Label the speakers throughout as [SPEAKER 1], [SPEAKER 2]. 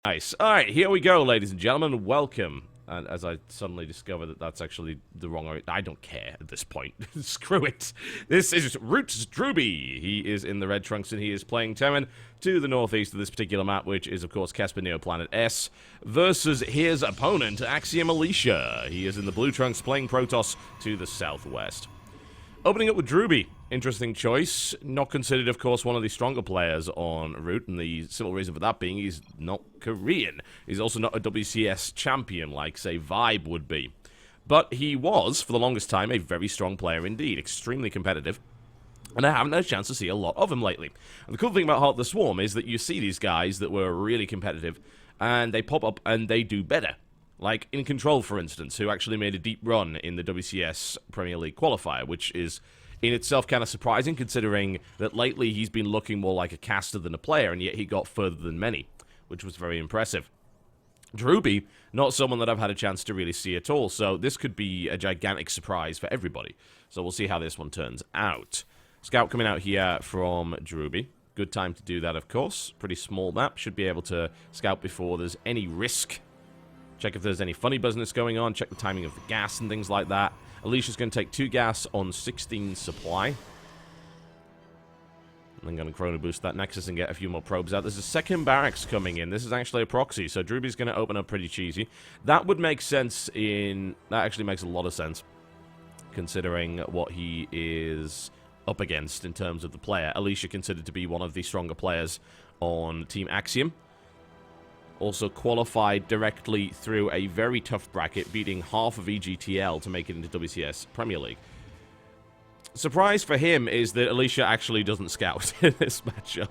[SPEAKER 1] Nice. All right, here we go, ladies and gentlemen. Welcome. And as I suddenly discover that that's actually the wrong... I don't care at this point. Screw it. This is Roots Drooby. He is in the red trunks, and he is playing Terran to the northeast of this particular map, which is, of course, Casper Neoplanet S, versus his opponent, Axiom Alicia. He is in the blue trunks, playing Protoss to the southwest. Opening up with Drooby. Interesting choice. Not considered, of course, one of the stronger players on Root, and the simple reason for that being he's not Korean. He's also not a WCS champion like, say, Vibe would be. But he was, for the longest time, a very strong player indeed. Extremely competitive. And I haven't had a chance to see a lot of him lately. And the cool thing about Heart of the Swarm is that you see these guys that were really competitive, and they pop up and they do better. Like in Control, for instance, who actually made a deep run in the WCS Premier League qualifier, which is in itself kind of surprising, considering that lately he's been looking more like a caster than a player, and yet he got further than many, which was very impressive. Drooby, not someone that I've had a chance to really see at all, so this could be a gigantic surprise for everybody. So we'll see how this one turns out. Scout coming out here from Drooby. Good time to do that, of course. Pretty small map. Should be able to scout before there's any risk. Check if there's any funny business going on. Check the timing of the gas and things like that. Alicia's going to take 2 gas on 16 supply. And then going to chrono boost that Nexus and get a few more probes out. There's a second barracks coming in. This is actually a proxy, so Drooby's going to open up pretty cheesy. That would make sense in... That actually makes a lot of sense, considering what he is up against in terms of the player. Alicia considered to be one of the stronger players on Team Axiom. Also qualified directly through a very tough bracket, beating half of EGTL to make it into WCS Premier League. Surprise for him is that Alicia actually doesn't scout in this matchup.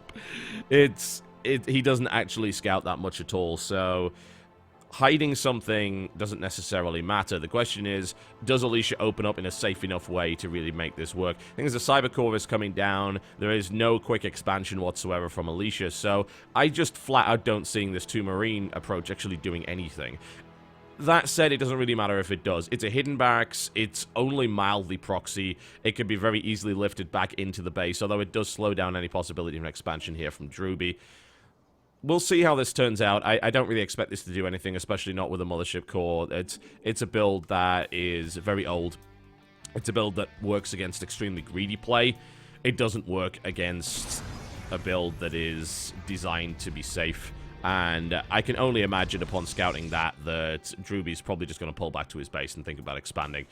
[SPEAKER 1] He doesn't actually scout that much at all, so hiding something doesn't necessarily matter. The question is, does Alicia open up in a safe enough way to really make this work? I think as the Cyber Core is coming down, there is no quick expansion whatsoever from Alicia, so I just flat out don't seeing this 2 Marine approach actually doing anything. That said, it doesn't really matter if it does. It's a hidden barracks, it's only mildly proxy, it can be very easily lifted back into the base, although it does slow down any possibility of an expansion here from Drooby. We'll see how this turns out. I don't really expect this to do anything, especially not with a Mothership Core. It's a build that is very old. It's a build that works against extremely greedy play. It doesn't work against a build that is designed to be safe. And I can only imagine upon scouting that Drooby's probably just going to pull back to his base and think about expanding.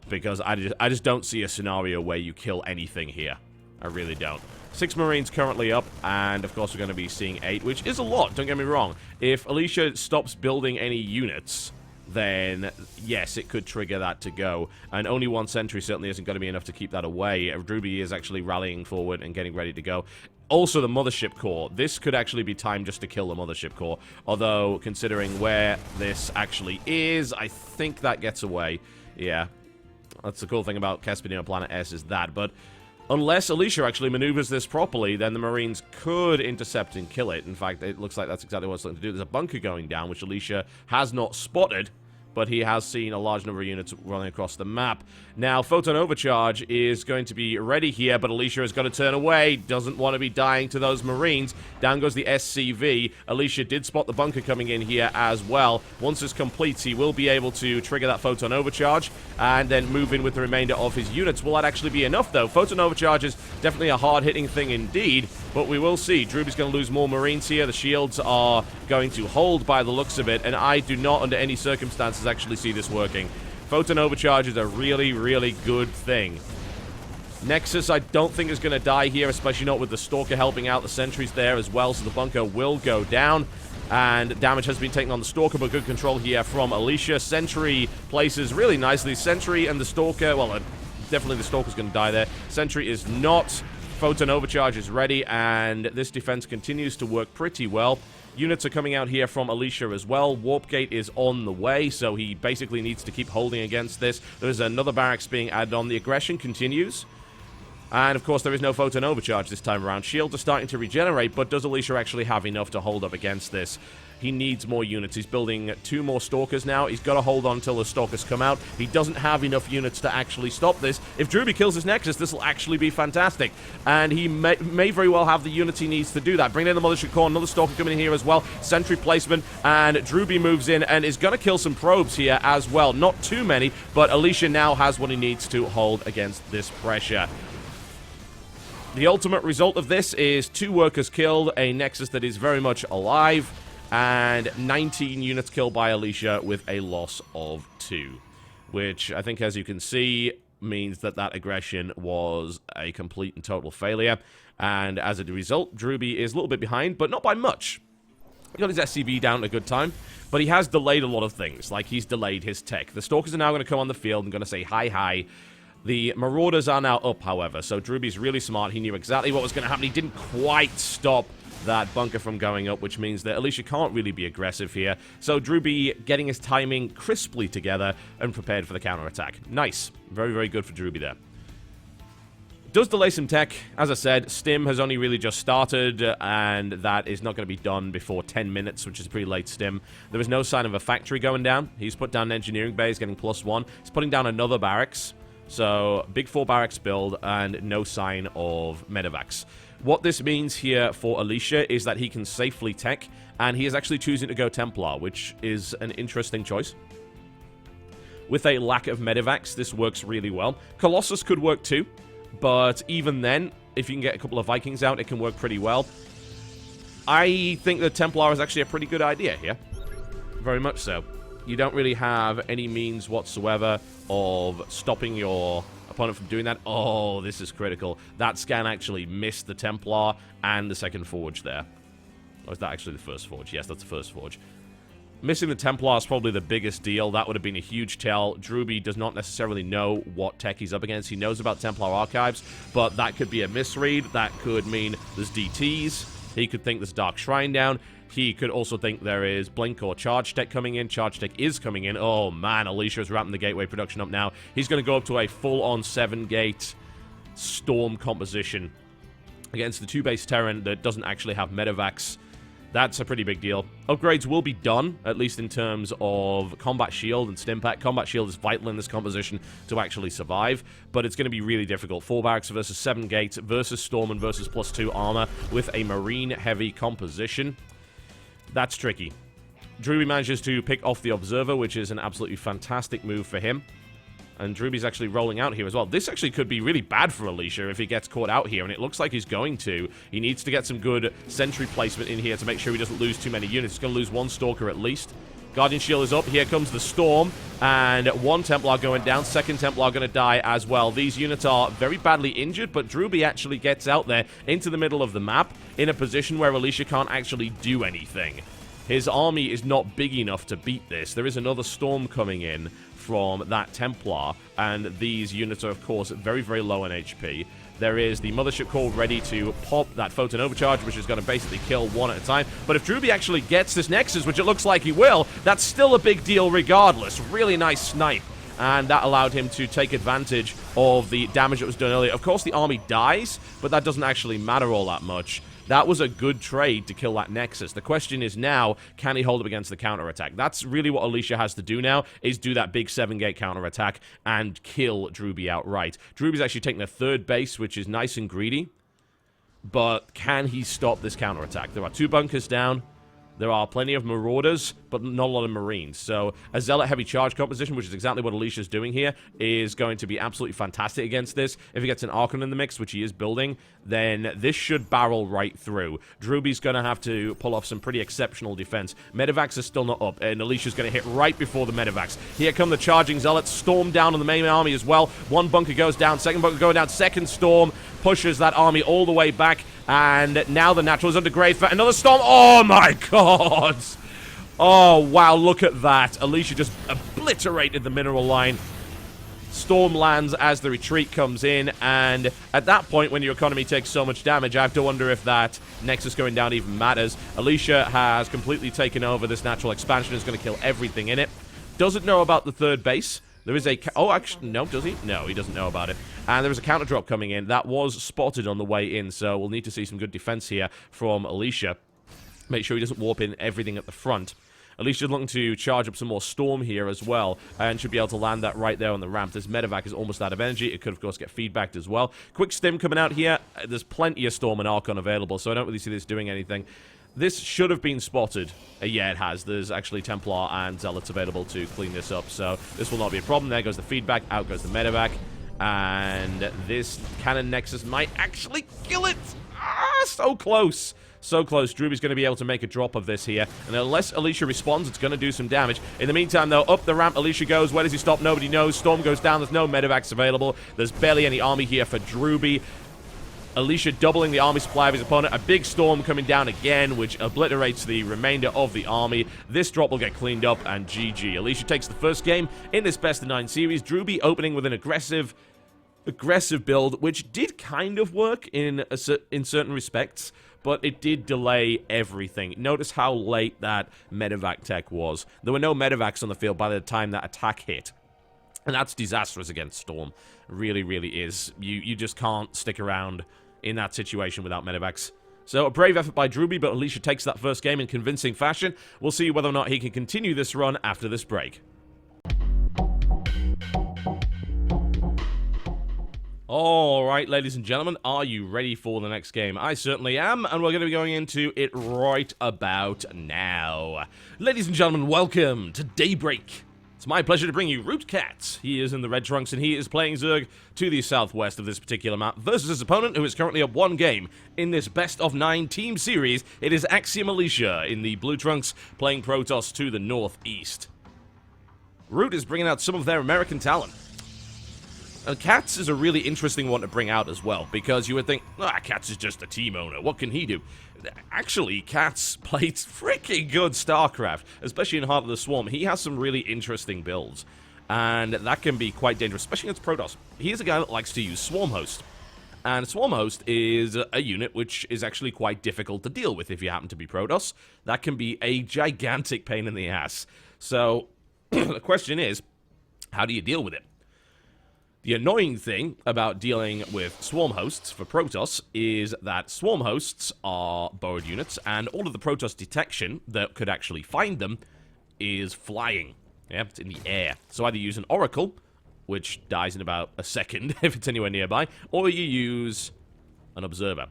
[SPEAKER 1] Because I just don't see a scenario where you kill anything here. I really don't. 6 Marines currently up, and of course we're going to be seeing 8, which is a lot, don't get me wrong. If Alicia stops building any units, then yes, it could trigger that to go. And only 1 sentry certainly isn't going to be enough to keep that away. Drooby is actually rallying forward and getting ready to go. Also, the Mothership Core. This could actually be time just to kill the Mothership Core. Although, considering where this actually is, I think that gets away. Yeah. That's the cool thing about Casper Neoplanet S is that, but unless Alicia actually maneuvers this properly, then the Marines could intercept and kill it. In fact, it looks like that's exactly what it's looking to do. There's a bunker going down, which Alicia has not spotted, but he has seen a large number of units running across the map. Now, Photon Overcharge is going to be ready here, but Alicia has got to turn away. Doesn't want to be dying to those Marines. Down goes the SCV. Alicia did spot the bunker coming in here as well. Once this completes, he will be able to trigger that Photon Overcharge and then move in with the remainder of his units. Will that actually be enough, though? Photon Overcharge is definitely a hard-hitting thing indeed, but we will see. Drooby's going to lose more Marines here. The shields are going to hold by the looks of it, and I do not, under any circumstances, actually see this working. Photon Overcharge is a really, really good thing. Nexus, I don't think is going to die here, especially not with the Stalker helping out. The sentries there as well, so the bunker will go down. And damage has been taken on the Stalker, but good control here from Alicia. Sentry places really nicely. Sentry and the Stalker, well, definitely the Stalker's going to die there. Sentry is not. Photon Overcharge is ready, and this defense continues to work pretty well. Units are coming out here from Alicia as well. Warp Gate is on the way, so he basically needs to keep holding against this. There's another barracks being added on. The aggression continues. And, of course, there is no Photon Overcharge this time around. Shields are starting to regenerate, but does Alicia actually have enough to hold up against this? he needs more units. He's building 2 more Stalkers now. He's got to hold on until the Stalkers come out. He doesn't have enough units to actually stop this. If Drewby kills his Nexus, this will actually be fantastic. And he may very well have the units he needs to do that. Bring in the Mothership Core, another Stalker coming in here as well. Sentry placement, and Drewby moves in and is going to kill some probes here as well. Not too many, but Alicia now has what he needs to hold against this pressure. The ultimate result of this is 2 workers killed, a Nexus that is very much alive, and 19 units killed by Alicia with a loss of 2. Which, I think, as you can see, means that that aggression was a complete and total failure. And as a result, Drewby is a little bit behind, but not by much. He got his SCV down at a good time, but he has delayed a lot of things, like he's delayed his tech. The Stalkers are now going to come on the field and going to say hi, hi. The Marauders are now up, however, so Drewby's really smart. He knew exactly what was going to happen. He didn't quite stop that bunker from going up, which means that Alicia can't really be aggressive here. So Drewby getting his timing crisply together and prepared for the counterattack. Nice. Very, very good for Drewby there. Does delay some tech. As I said, Stim has only really just started, and that is not going to be done before 10 minutes, which is a pretty late Stim. There is no sign of a factory going down. He's put down an engineering base, getting +1. He's putting down another barracks. So, big 4 barracks build, and no sign of medevacs. What this means here for Alicia is that he can safely tech, and he is actually choosing to go Templar, which is an interesting choice. With a lack of medevacs, this works really well. Colossus could work too, but even then, if you can get a couple of Vikings out, it can work pretty well. I think that Templar is actually a pretty good idea here. Very much so. You don't really have any means whatsoever of stopping your opponent from doing that. Oh, this is critical. That scan actually missed the Templar and the second forge there. Or is that actually the first forge? Yes, that's the first forge. Missing the Templar is probably the biggest deal. That would have been a huge tell. Drewby does not necessarily know what tech he's up against. He knows about Templar archives, but that could be a misread. That could mean there's DTs. He could think there's Dark Shrine down. He could also think there is Blink or Charge Tech coming in. Charge Tech is coming in. Oh, man, Alicia is wrapping the Gateway production up now. He's going to go up to a full-on 7-gate Storm composition against the 2-base Terran that doesn't actually have medevacs. That's a pretty big deal. Upgrades will be done, at least in terms of Combat Shield and Stimpak. Combat Shield is vital in this composition to actually survive, but it's going to be really difficult. 4 barracks versus 7 gates versus Storm and versus +2 armor with a Marine-heavy composition. That's tricky. Drewby manages to pick off the Observer, which is an absolutely fantastic move for him. And Drewby's actually rolling out here as well. This actually could be really bad for Alicia if he gets caught out here, and it looks like he's going to. He needs to get some good sentry placement in here to make sure he doesn't lose too many units. He's going to lose 1 Stalker at least. Guardian Shield is up. Here comes the Storm, and 1 Templar going down. 2nd Templar going to die as well. These units are very badly injured, but Drewby actually gets out there into the middle of the map in a position where Alicia can't actually do anything. His army is not big enough to beat this. There is another Storm coming in from that Templar, and these units are, of course, very, very low on HP. There is the Mothership Core ready to pop that Photon Overcharge, which is going to basically kill 1 at a time. But if Drewby actually gets this Nexus, which it looks like he will, that's still a big deal regardless. Really nice snipe. And that allowed him to take advantage of the damage that was done earlier. Of course, the army dies, but that doesn't actually matter all that much. That was a good trade to kill that Nexus. The question is now, can he hold up against the counterattack? That's really what Alicia has to do now, is do that big 7-gate counterattack and kill Drewby outright. Drewby's actually taking a 3rd base, which is nice and greedy. But can he stop this counterattack? There are 2 bunkers down. There are plenty of Marauders, but not a lot of Marines. So a Zealot heavy charge composition, which is exactly what Alicia's doing here, is going to be absolutely fantastic against this. If he gets an Archon in the mix, which he is building, then this should barrel right through. Drewby's going to have to pull off some pretty exceptional defense. Medevacs are still not up, and Alicia's going to hit right before the Medevacs. Here come the charging Zealots. Storm down on the main army as well. 1 bunker goes down, 2nd bunker going down, 2nd Storm pushes that army all the way back. And now the Natural is under grave threat. Another Storm. Oh, my God. Oh, wow. Look at that. Alicia just obliterated the mineral line. Storm lands as the retreat comes in. And at that point, when your economy takes so much damage, I have to wonder if that Nexus going down even matters. Alicia has completely taken over this natural expansion. Is going to kill everything in it. Doesn't know about the 3rd base. There is a... Oh, actually, no, does he? No, he doesn't know about it. And there is a counter drop coming in. That was spotted on the way in, so we'll need to see some good defense here from Alicia. Make sure he doesn't warp in everything at the front. Alicia's looking to charge up some more Storm here as well, and should be able to land that right there on the ramp. This Medevac is almost out of energy. It could, of course, get feedbacked as well. Quick stim coming out here. There's plenty of Storm and Archon available, so I don't really see this doing anything. This should have been spotted. Yeah, it has. There's actually Templar and Zealots available to clean this up, so this will not be a problem. There goes the feedback. Out goes the Medevac. And this Cannon Nexus might actually kill it. Ah, so close. So close. Drewby's going to be able to make a drop of this here. And unless Alicia responds, it's going to do some damage. In the meantime, though, up the ramp Alicia goes. Where does he stop? Nobody knows. Storm goes down. There's no Medevacs available. There's barely any army here for Drewby. Alicia doubling the army supply of his opponent. A big Storm coming down again, which obliterates the remainder of the army. This drop will get cleaned up, and GG. Alicia takes the first game in this best of 9 series. Drewby opening with an aggressive build, which did kind of work in certain respects, but it did delay everything. Notice how late that Medevac tech was. There were no Medevacs on the field by the time that attack hit. And that's disastrous against Storm. Really, really is. You just can't stick around in that situation without Medevacs. So a brave effort by Drewby, but Alicia takes that first game in convincing fashion. We'll see whether or not he can continue this run after this break. Alright, ladies and gentlemen, are you ready for the next game? I certainly am, and we're going to be going into it right about now. Ladies and gentlemen, welcome to Daybreak. It's my pleasure to bring you Rootcat. He is in the red trunks, and he is playing Zerg to the southwest of this particular map versus his opponent, who is currently up 1 game in this best of 9 team series. It is Axiom Alicia in the blue trunks, playing Protoss to the northeast. Root is bringing out some of their American talent. And Katz is a really interesting one to bring out as well, because you would think, Katz is just a team owner, what can he do? Actually, Katz played freaking good Starcraft, especially in Heart of the Swarm. He has some really interesting builds, and that can be quite dangerous, especially against Protoss. He is a guy that likes to use Swarmhost, and Swarmhost is a unit which is actually quite difficult to deal with if you happen to be Protoss. That can be a gigantic pain in the ass. So, the question is, how do you deal with it? The annoying thing about dealing with Swarm Hosts for Protoss is that Swarm Hosts are borrowed units, and all of the Protoss detection that could actually find them is flying. Yeah, it's in the air. So either use an Oracle, which dies in about a second if it's anywhere nearby, or you use an Observer.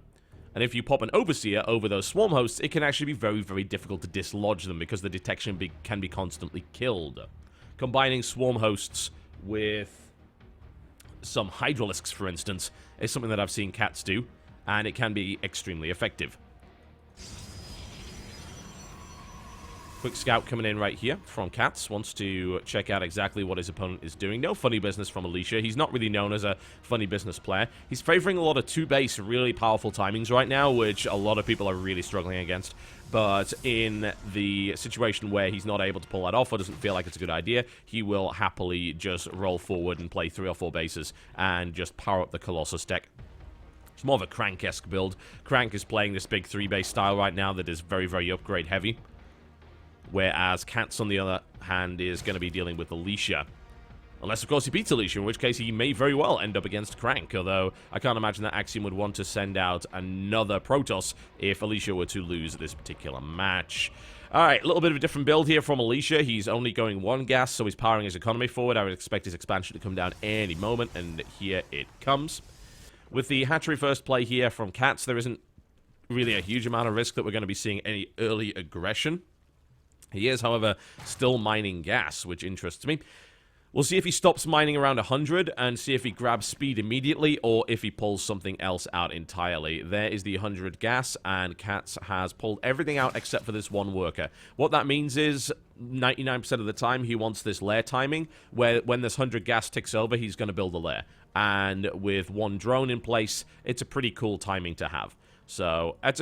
[SPEAKER 1] And if you pop an Overseer over those Swarm Hosts, it can actually be very, very difficult to dislodge them because the detection can be constantly killed. Combining Swarm Hosts with some Hydralisks, for instance, is something that I've seen Cats do, and it can be extremely effective. Quick scout coming in right here from Cats. Wants to check out exactly what his opponent is doing. No funny business from Alicia. He's not really known as a funny business player. He's favoring a lot of 2-base, really powerful timings right now, which a lot of people are really struggling against. But in the situation where he's not able to pull that off or doesn't feel like it's a good idea, he will happily just roll forward and play 3 or 4 bases and just power up the Colossus deck. It's more of a Crank-esque build. Crank is playing this big 3-base style right now that is very, very upgrade heavy. Whereas Katz, on the other hand, is going to be dealing with Alicia. Unless, of course, he beats Alicia, in which case he may very well end up against Crank. Although, I can't imagine that Axiom would want to send out another Protoss if Alicia were to lose this particular match. Alright, a little bit of a different build here from Alicia. He's only going 1 gas, so he's powering his economy forward. I would expect his expansion to come down any moment, and here it comes. With the hatchery first play here from Katz, there isn't really a huge amount of risk that we're going to be seeing any early aggression. He is, however, still mining gas, which interests me. We'll see if he stops mining around 100 and see if he grabs speed immediately or if he pulls something else out entirely. There is the 100 gas, and Katz has pulled everything out except for this 1 worker. What that means is 99% of the time he wants this lair timing, where when this 100 gas ticks over, he's going to build a lair. And with 1 drone in place, it's a pretty cool timing to have. So, it's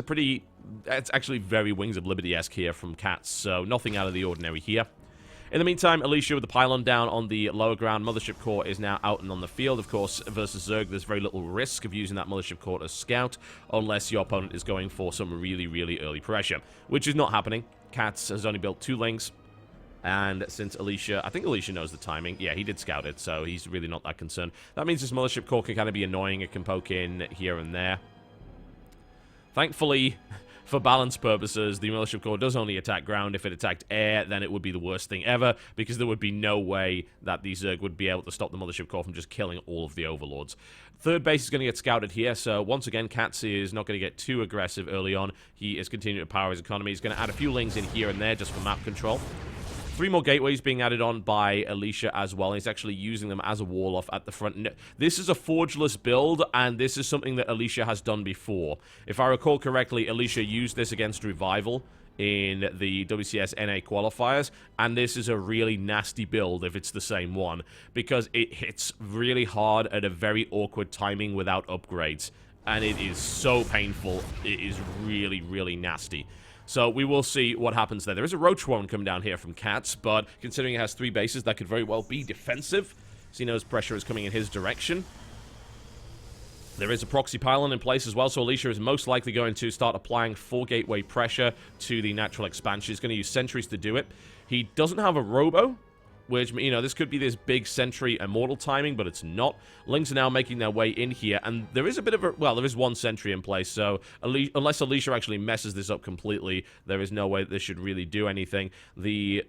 [SPEAKER 1] actually very Wings of Liberty-esque here from Katz, so nothing out of the ordinary here. In the meantime, Alicia with the pylon down on the lower ground. Mothership Core is now out and on the field. Of course, versus Zerg, there's very little risk of using that Mothership Core as scout, unless your opponent is going for some really, really early pressure, which is not happening. Katz has only built 2 links, and since Alicia, I think Alicia knows the timing. Yeah, he did scout it, so he's really not that concerned. That means this Mothership Core can kind of be annoying. It can poke in here and there. Thankfully, for balance purposes, the Militia Corps does only attack ground. If it attacked air, then it would be the worst thing ever, because there would be no way that the Zerg would be able to stop the Militia Corps from just killing all of the Overlords. Third base is going to get scouted here, so once again, Katz is not going to get too aggressive early on. He is continuing to power his economy. He's going to add a few lings in here and there just for map control. 3 more gateways being added on by Alicia as well. He's actually using them as a wall-off at the front. This is a forgeless build, and this is something that Alicia has done before. If I recall correctly, Alicia used this against Revival in the WCS NA qualifiers, and this is a really nasty build if it's the same one, because it hits really hard at a very awkward timing without upgrades, and it is so painful. It is really, really nasty. So we will see what happens there. There is a Roach Warren coming down here from Katz, but considering it has 3 bases, that could very well be defensive. So he knows pressure is coming in his direction. There is a proxy pylon in place as well, so Alicia is most likely going to start applying 4 gateway pressure to the natural expansion. He's going to use sentries to do it. He doesn't have a robo, which, you know, this could be this big sentry immortal timing, but it's not. Lings are now making their way in here, and there is a bit of a, well, there is 1 sentry in place, so unless Alicia actually messes this up completely, there is no way that this should really do anything. The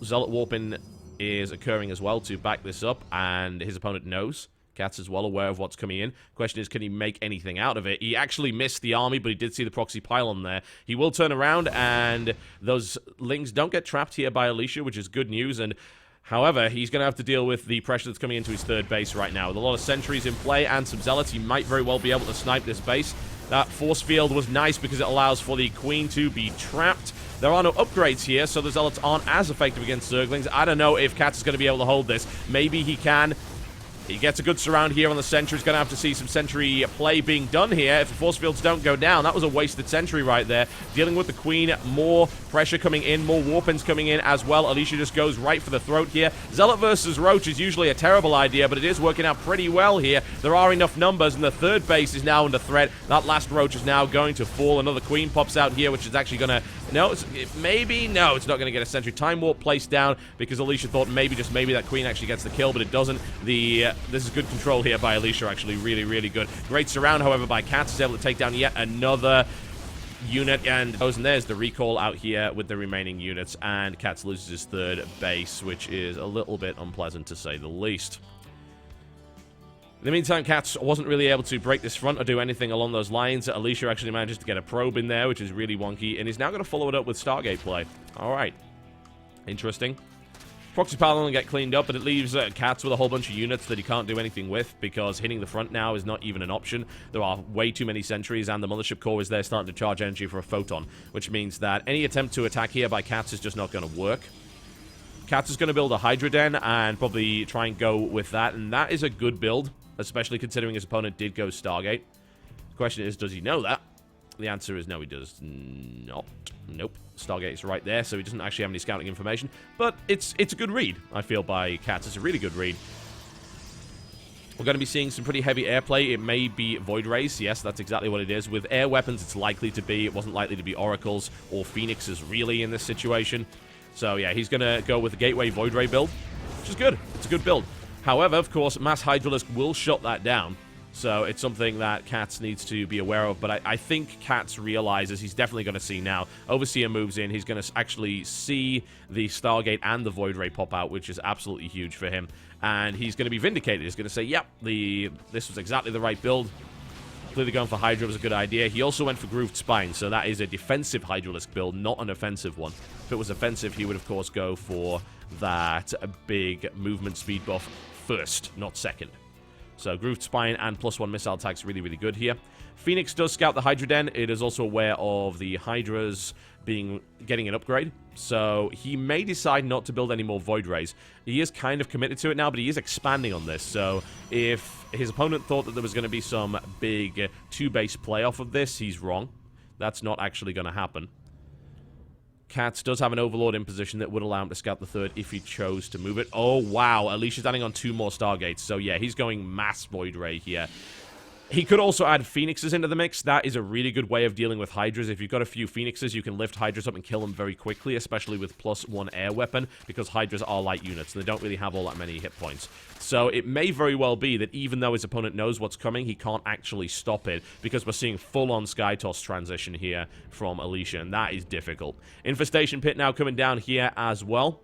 [SPEAKER 1] Zealot Warping is occurring as well to back this up, and his opponent knows. Katz is well aware of what's coming in. Question is, can he make anything out of it? He actually missed the army, but he did see the proxy pylon there. He will turn around, and those Lings don't get trapped here by Alicia, which is good news, and however, he's going to have to deal with the pressure that's coming into his third base right now. With a lot of sentries in play and some zealots, he might very well be able to snipe this base. That force field was nice because it allows for the queen to be trapped. There are no upgrades here, so the zealots aren't as effective against Zerglings. I don't know if Katz is going to be able to hold this. Maybe he can. He gets a good surround here on the sentry. He's going to have to see some sentry play being done here. If the force fields don't go down, that was a wasted sentry right there. Dealing with the queen, more pressure coming in, more warpins coming in as well. Alicia just goes right for the throat here. Zealot versus Roach is usually a terrible idea, but it is working out pretty well here. There are enough numbers, and the third base is now under threat. That last Roach is now going to fall. Another queen pops out here, which is actually going to... No, maybe... No, it's not going to get a sentry. Time Warp placed down because Alicia thought maybe, just maybe, that queen actually gets the kill, but it doesn't. This is good control here by Alicia, actually. Really, really good. Great surround, however, by Katz. Is able to take down yet another unit, and there's the recall out here with the remaining units, and Katz loses his third base, which is a little bit unpleasant to say the least. In the meantime, Katz wasn't really able to break this front or do anything along those lines. Alicia actually manages to get a probe in there, which is really wonky, and he's now going to follow it up with Stargate play. Alright. Interesting. Proxy Pylon will get cleaned up, but it leaves Katz with a whole bunch of units that he can't do anything with, because hitting the front now is not even an option. There are way too many sentries, and the Mothership Core is there starting to charge energy for a photon, which means that any attempt to attack here by Katz is just not going to work. Katz is going to build a Hydra Den and probably try and go with that, and that is a good build, especially considering his opponent did go Stargate. The question is, does he know that? The answer is no, he does not. Nope. Stargate is right there, so he doesn't actually have any scouting information. But it's a good read, I feel, by Katz. It's a really good read. We're going to be seeing some pretty heavy airplay. It may be Void Rays. Yes, that's exactly what it is. With air weapons, it's likely to be. It wasn't likely to be Oracles or Phoenixes, really, in this situation. So, yeah, he's going to go with the Gateway Void Ray build, which is good. It's a good build. However, of course, Mass Hydralisk will shut that down. So it's something that Katz needs to be aware of. But I think Katz realizes, he's definitely going to see now. Overseer moves in. He's going to actually see the Stargate and the Void Ray pop out, which is absolutely huge for him. And he's going to be vindicated. He's going to say, yep, this was exactly the right build. Clearly going for Hydra was a good idea. He also went for Grooved Spine, so that is a defensive Hydralisk build, not an offensive one. If it was offensive, he would, of course, go for that big movement speed buff first, not second. So Grooved Spine and +1 missile attack's really, really good here. Phoenix does scout the Hydra Den. It is also aware of the Hydras getting an upgrade. So he may decide not to build any more Void Rays. He is kind of committed to it now, but he is expanding on this. So if his opponent thought that there was going to be some big 2-base playoff of this, he's wrong. That's not actually going to happen. Katz does have an Overlord in position that would allow him to scout the third if he chose to move it. Oh, wow. Alicia's adding on 2 more Stargates. So, yeah, he's going mass Void Ray here. He could also add Phoenixes into the mix. That is a really good way of dealing with Hydras. If you've got a few Phoenixes, you can lift Hydras up and kill them very quickly, especially with +1 air weapon, because Hydras are light units, and they don't really have all that many hit points. So it may very well be that even though his opponent knows what's coming, he can't actually stop it, because we're seeing full-on Skytoss transition here from Alicia, and that is difficult. Infestation Pit now coming down here as well.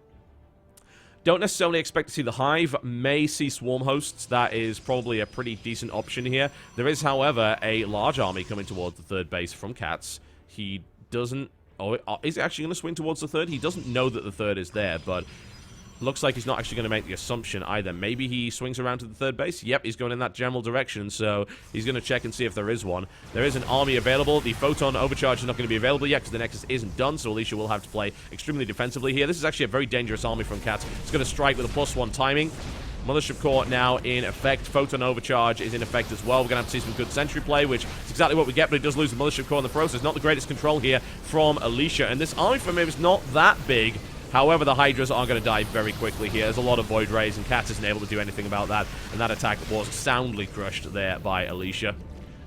[SPEAKER 1] Don't necessarily expect to see the Hive. May see Swarm Hosts. That is probably a pretty decent option here. There is, however, a large army coming towards the third base from Cats. He doesn't... Oh, is he actually going to swing towards the third? He doesn't know that the third is there, but... looks like he's not actually going to make the assumption either. Maybe he swings around to the third base. Yep, he's going in that general direction, so he's going to check and see if there is one. There is an army available. The Photon Overcharge is not going to be available yet because the Nexus isn't done, so Alicia will have to play extremely defensively here. This is actually a very dangerous army from Cats. It's going to strike with a +1 timing. Mothership Core now in effect. Photon Overcharge is in effect as well. We're going to have to see some good sentry play, which is exactly what we get, but he does lose the Mothership Core in the process. Not the greatest control here from Alicia, and this army from him is not that big. However, the Hydras are going to die very quickly here. There's a lot of Void Rays, and Cats isn't able to do anything about that. And that attack was soundly crushed there by Alicia.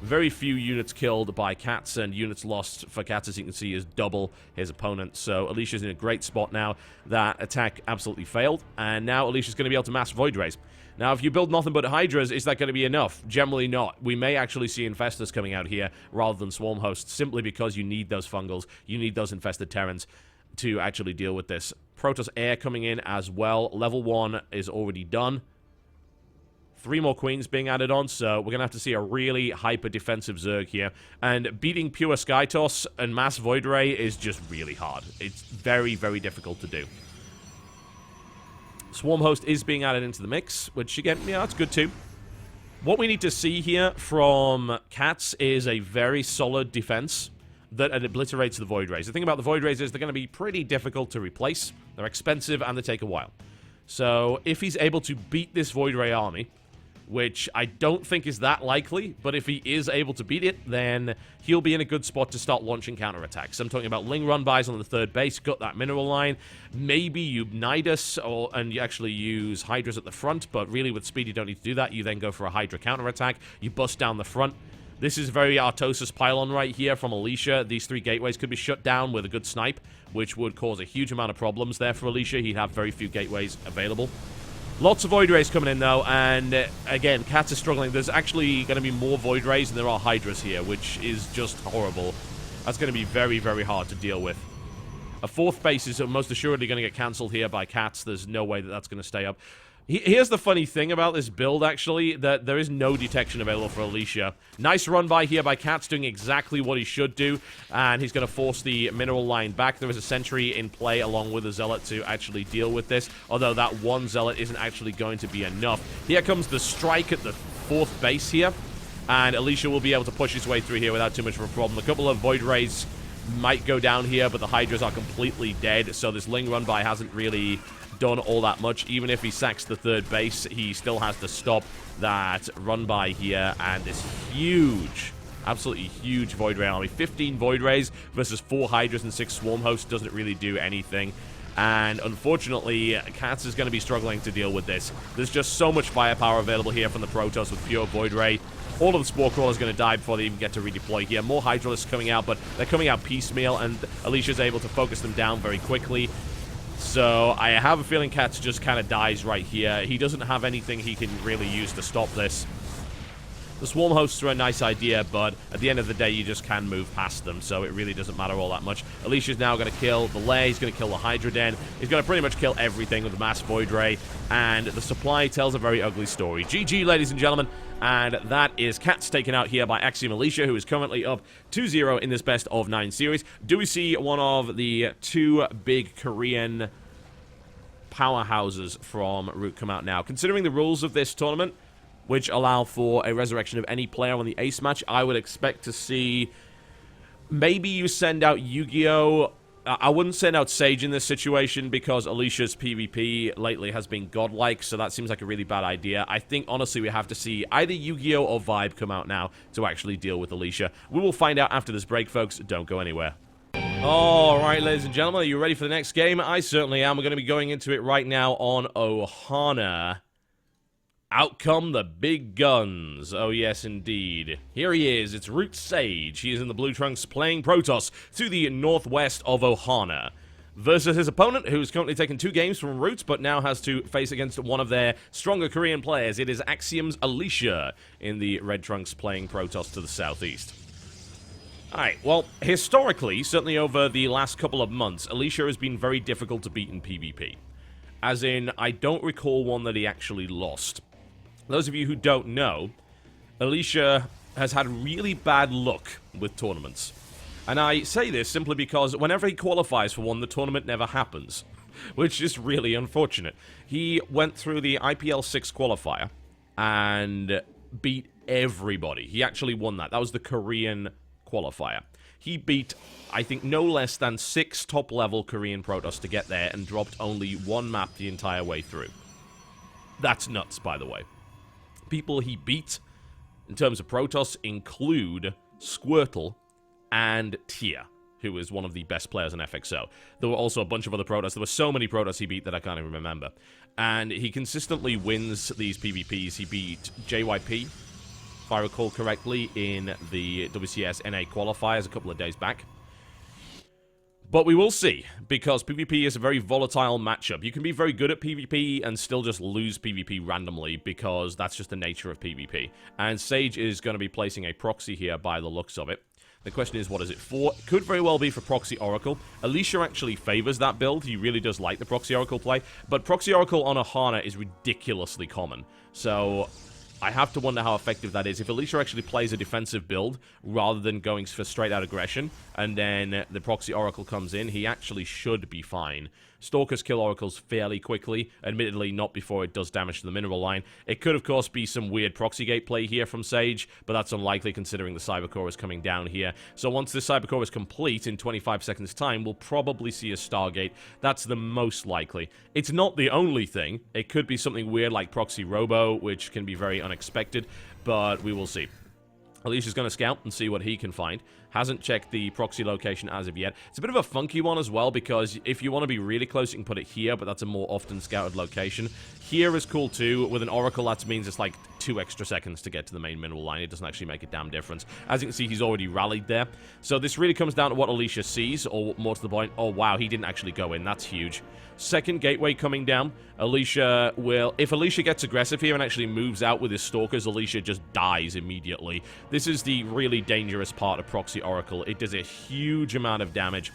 [SPEAKER 1] Very few units killed by Cats, and units lost for Cats, as you can see, is double his opponent. So Alicia's in a great spot now. That attack absolutely failed, and now Alicia's going to be able to mass Void Rays. Now, if you build nothing but Hydras, is that going to be enough? Generally not. We may actually see Infestors coming out here rather than Swarm Hosts, simply because you need those Fungals, you need those Infested Terrans to actually deal with this. Protoss Air coming in as well. Level 1 is already done. 3 more Queens being added on, so we're going to have to see a really hyper-defensive Zerg here. And beating pure Skytoss and Mass Void Ray is just really hard. It's very, very difficult to do. Swarm Host is being added into the mix, which, again, yeah, that's good too. What we need to see here from Cats is a very solid defense that obliterates the Void Rays. The thing about the Void Rays is they're going to be pretty difficult to replace. They're expensive, and they take a while. So, if he's able to beat this Void Ray army, which I don't think is that likely, but if he is able to beat it, then he'll be in a good spot to start launching counterattacks. I'm talking about Ling Run-bys on the third base, gut that mineral line, maybe you Nidus, and you actually use Hydras at the front, but really with speed you don't need to do that. You then go for a Hydra counterattack, you bust down the front. This is very Artosis Pylon right here from Alicia. These 3 gateways could be shut down with a good snipe, which would cause a huge amount of problems there for Alicia. He'd have very few gateways available. Lots of Void Rays coming in, though, and again, Cats is struggling. There's actually going to be more Void Rays than there are Hydras here, which is just horrible. That's going to be very, very hard to deal with. A 4th base is most assuredly going to get cancelled here by Cats. There's no way that that's going to stay up. Here's the funny thing about this build, actually, that there is no detection available for Alicia. Nice run by here by Cats, doing exactly what he should do, and he's going to force the mineral line back. There is a sentry in play along with a Zealot to actually deal with this, although that one Zealot isn't actually going to be enough. Here comes the strike at the 4th base here, and Alicia will be able to push his way through here without too much of a problem. A couple of Void Rays might go down here, but the Hydras are completely dead, so this Ling run-by hasn't really done all that much. Even if he sacks the 3rd base, he still has to stop that run-by here, and this huge, absolutely huge Void Ray army. 15 Void Rays versus 4 Hydras and 6 Swarm Hosts doesn't really do anything. And unfortunately, Cats is going to be struggling to deal with this. There's just so much firepower available here from the Protoss with pure Void Ray. All of the Spore Crawlers are going to die before they even get to redeploy here. More Hydralisks coming out, but they're coming out piecemeal, and Alicia's able to focus them down very quickly. So I have a feeling Cats just kind of dies right here. He doesn't have anything he can really use to stop this. The Swarm Hosts are a nice idea, but at the end of the day, you just can move past them, so it really doesn't matter all that much. Alicia's now going to kill the Lair, he's going to kill the Hydra Den, he's going to pretty much kill everything with the Mass Void Ray, and the supply tells a very ugly story. GG, ladies and gentlemen, and that is Cats taken out here by Axiom Alicia, who is currently up 2-0 in this best of 9 series. Do we see one of the 2 big Korean powerhouses from Root come out now? Considering the rules of this tournament, which allow for a resurrection of any player on the Ace match, I would expect to see... maybe you send out Yu-Gi-Oh! I wouldn't send out Sage in this situation because Alicia's PvP lately has been godlike, so that seems like a really bad idea. I think, honestly, we have to see either Yu-Gi-Oh! Or Vibe come out now to actually deal with Alicia. We will find out after this break, folks. Don't go anywhere. Alright, ladies and gentlemen, are you ready for the next game? I certainly am. We're going to be going into it right now on Ohana. Out come the big guns. Oh, yes, indeed. Here he is. It's Root Sage. He is in the blue trunks playing Protoss to the northwest of Ohana. Versus his opponent, who's currently taken 2 games from Root, but now has to face against one of their stronger Korean players. It is Axiom's Alicia in the red trunks playing Protoss to the southeast. Alright, well, historically, certainly over the last couple of months, Alicia has been very difficult to beat in PvP. As in, I don't recall one that he actually lost. Those of you who don't know, Alicia has had really bad luck with tournaments. And I say this simply because whenever he qualifies for one, the tournament never happens. Which is really unfortunate. He went through the IPL 6 qualifier and beat everybody. He actually won that. That was the Korean qualifier. He beat, I think, no less than 6 top-level Korean Protoss to get there and dropped only 1 map the entire way through. That's nuts, by the way. People he beat, in terms of Protoss, include Squirtle and Tia, who is one of the best players in FXO. There were also a bunch of other Protoss. There were so many Protoss he beat that I can't even remember. And he consistently wins these PvPs. He beat JYP, if I recall correctly, in the WCS NA qualifiers a couple of days back. But we will see, because PvP is a very volatile matchup. You can be very good at PvP and still just lose PvP randomly, because that's just the nature of PvP. And Sage is going to be placing a proxy here by the looks of it. The question is, what is it for? It could very well be for Proxy Oracle. Alicia actually favors that build. He really does like the Proxy Oracle play. But Proxy Oracle on Ohana is ridiculously common. So I have to wonder how effective that is. If Alicia actually plays a defensive build rather than going for straight-out aggression, and then the Proxy Oracle comes in, he actually should be fine. Stalkers kill Oracles fairly quickly, admittedly not before it does damage to the mineral line. It could, of course, be some weird proxy gate play here from Sage, but that's unlikely considering the Cybercore is coming down here. So once this Cybercore is complete in 25 seconds' time, we'll probably see a Stargate. That's the most likely. It's not the only thing. It could be something weird like Proxy Robo, which can be very unexpected, but we will see. Alicia's going to scout and see what he can find. Hasn't checked the proxy location as of yet. It's a bit of a funky one as well, because if you want to be really close, you can put it here, but that's a more often scouted location. Here is cool too. With an Oracle, that means it's like 2 extra seconds to get to the main mineral line. It doesn't actually make a damn difference. As you can see, he's already rallied there. So this really comes down to what Alicia sees, or more to the point, oh wow, he didn't actually go in. That's huge. Second gateway coming down. Alicia will... If Alicia gets aggressive here and actually moves out with his Stalkers, Alicia just dies immediately. This is the really dangerous part of Proxy Oracle. It does a huge amount of damage.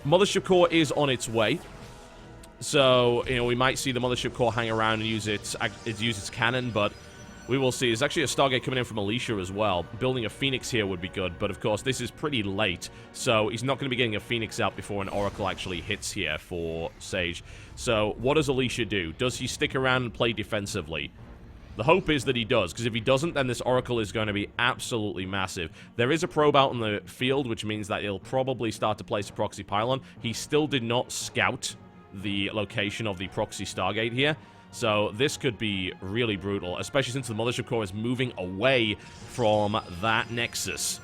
[SPEAKER 1] Mothership Core is on its way. So, you know, we might see the Mothership Core hang around and use its cannon, but we will see. There's actually a Stargate coming in from Alicia as well. Building a Phoenix here would be good, but of course this is pretty late, so he's not going to be getting a Phoenix out before an Oracle actually hits here for Sage. So what does Alicia do? Does he stick around and play defensively? The hope is that he does, because if he doesn't, then this Oracle is going to be absolutely massive. There is a probe out in the field, which means that he'll probably start to place a proxy pylon. He still did not scout the location of the proxy Stargate here. So this could be really brutal, especially since the Mothership Core is moving away from that Nexus.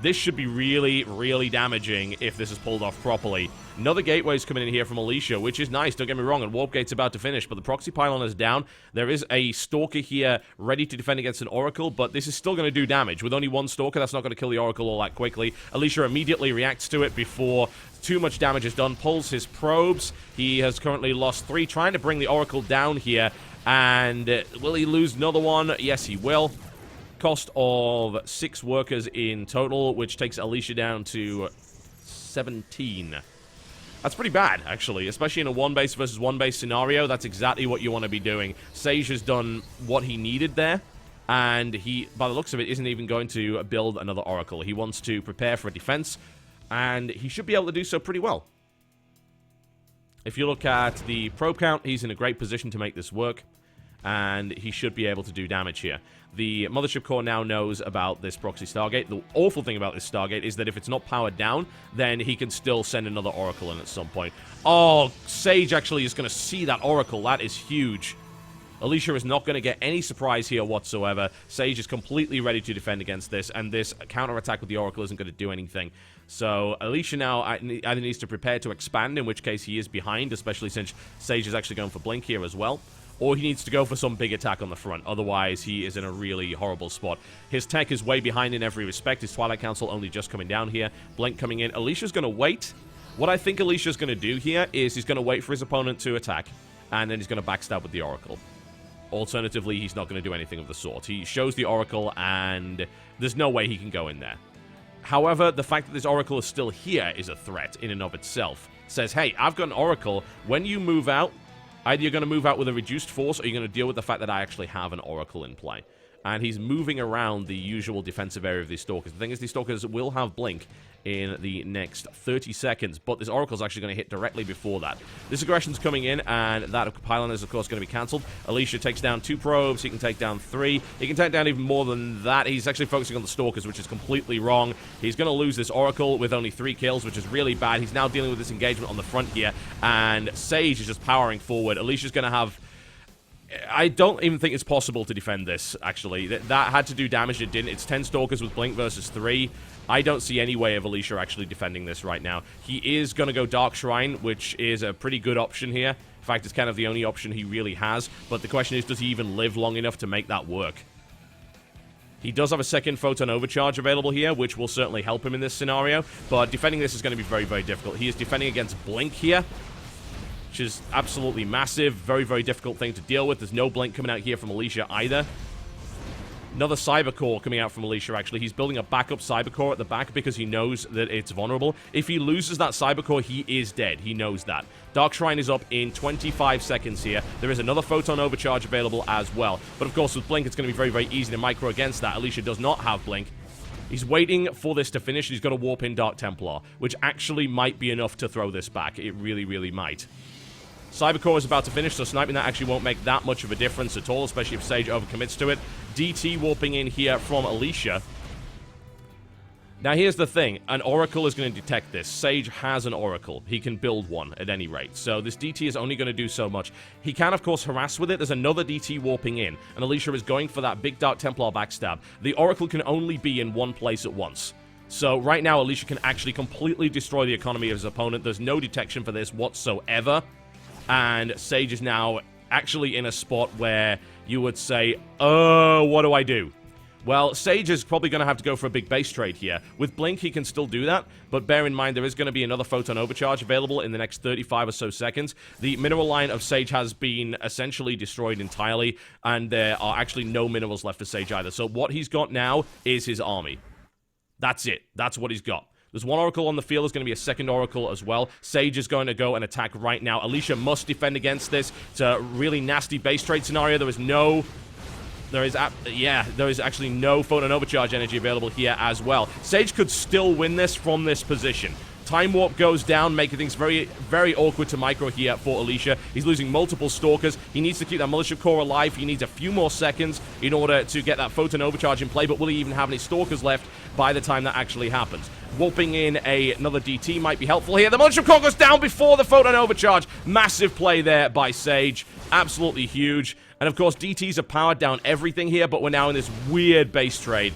[SPEAKER 1] This should be really, really damaging if this is pulled off properly. Another gateway's coming in here from Alicia, which is nice, don't get me wrong, and Warp Gate's about to finish, but the proxy pylon is down. There is a Stalker here ready to defend against an Oracle, but this is still going to do damage. With only one Stalker, that's not going to kill the Oracle all that quickly. Alicia immediately reacts to it before too much damage is done, pulls his probes. He has currently lost 3, trying to bring the Oracle down here, and will he lose another one? Yes, he will. Cost of 6 workers in total, which takes Alicia down to 17. That's pretty bad, actually, especially in a 1-base versus 1-base scenario. That's exactly what you want to be doing. Sage has done what he needed there, and he, by the looks of it, isn't even going to build another Oracle. He wants to prepare for a defense, and he should be able to do so pretty well. If you look at the probe count, he's in a great position to make this work, and he should be able to do damage here. The Mothership Core now knows about this proxy Stargate. The awful thing about this Stargate is that if it's not powered down, then he can still send another Oracle in at some point. Oh, Sage actually is going to see that Oracle. That is huge. Alicia is not going to get any surprise here whatsoever. Sage is completely ready to defend against this, and this counterattack with the Oracle isn't going to do anything. So Alicia now either needs to prepare to expand, in which case he is behind, especially since Sage is actually going for Blink here as well, or he needs to go for some big attack on the front. Otherwise, he is in a really horrible spot. His tech is way behind in every respect. His Twilight Council only just coming down here. Blink coming in. Alicia's going to wait. What I think Alicia's going to do here is he's going to wait for his opponent to attack, and then he's going to backstab with the Oracle. Alternatively, he's not going to do anything of the sort. He shows the Oracle, and there's no way he can go in there. However, the fact that this Oracle is still here is a threat in and of itself. It says, hey, I've got an Oracle. When you move out, either you're going to move out with a reduced force, or you're going to deal with the fact that I actually have an Oracle in play. And he's moving around the usual defensive area of these Stalkers. The thing is, these Stalkers will have Blink in the next 30 seconds, but this Oracle's actually going to hit directly before that. This aggression's coming in, and that of Pylon is, of course, going to be cancelled. Alicia takes down 2 probes. He can take down 3. He can take down even more than that. He's actually focusing on the Stalkers, which is completely wrong. He's going to lose this Oracle with only 3 kills, which is really bad. He's now dealing with this engagement on the front here, and Sage is just powering forward. Alicia's going to have... I don't even think it's possible to defend this, actually. That had to do damage, it didn't. It's 10 Stalkers with Blink versus 3. I don't see any way of Alicia actually defending this right now. He is going to go Dark Shrine, which is a pretty good option here. In fact, it's kind of the only option he really has. But the question is, does he even live long enough to make that work? He does have a second Photon Overcharge available here, which will certainly help him in this scenario. But defending this is going to be very, very difficult. He is defending against Blink here, which is absolutely massive. Very, very difficult thing to deal with. There's no Blink coming out here from Alicia either. Another Cyber Core coming out from Alicia, actually. He's building a backup Cyber Core at the back because he knows that it's vulnerable. If he loses that Cyber Core, he is dead. He knows that. Dark Shrine is up in 25 seconds here. There is another Photon Overcharge available as well. But of course, with Blink, it's going to be very, very easy to micro against that. Alicia does not have Blink. He's waiting for this to finish. He's got to warp in Dark Templar, which actually might be enough to throw this back. It really, really might. Cybercore is about to finish, so sniping that actually won't make that much of a difference at all, especially if Sage overcommits to it. DT warping in here from Alicia. Now, here's the thing. An Oracle is going to detect this. Sage has an Oracle. He can build one at any rate. So this DT is only going to do so much. He can, of course, harass with it. There's another DT warping in, and Alicia is going for that big Dark Templar backstab. The Oracle can only be in one place at once. So right now, Alicia can actually completely destroy the economy of his opponent. There's no detection for this whatsoever. And Sage is now actually in a spot where you would say, oh, what do I do? Well, Sage is probably going to have to go for a big base trade here. With Blink, he can still do that, but bear in mind there is going to be another Photon Overcharge available in the next 35 or so seconds. The mineral line of Sage has been essentially destroyed entirely, and there are actually no minerals left for Sage either. So what he's got now is his army. That's it. That's what he's got. There's one Oracle on the field. There's going to be a second Oracle as well. Sage is going to go and attack right now. Alicia must defend against this. It's a really nasty base trade scenario. There is actually no Photon Overcharge energy available here as well. Sage could still win this from this position. Time Warp goes down, making things very, very awkward to micro here for Alicia. He's losing multiple Stalkers. He needs to keep that Militia Core alive. He needs a few more seconds in order to get that Photon Overcharge in play, but will he even have any Stalkers left by the time that actually happens? Warping in another DT might be helpful here. The Militia Core goes down before the Photon Overcharge. Massive play there by Sage. Absolutely huge. And of course, DTs have powered down everything here, but we're now in this weird base trade.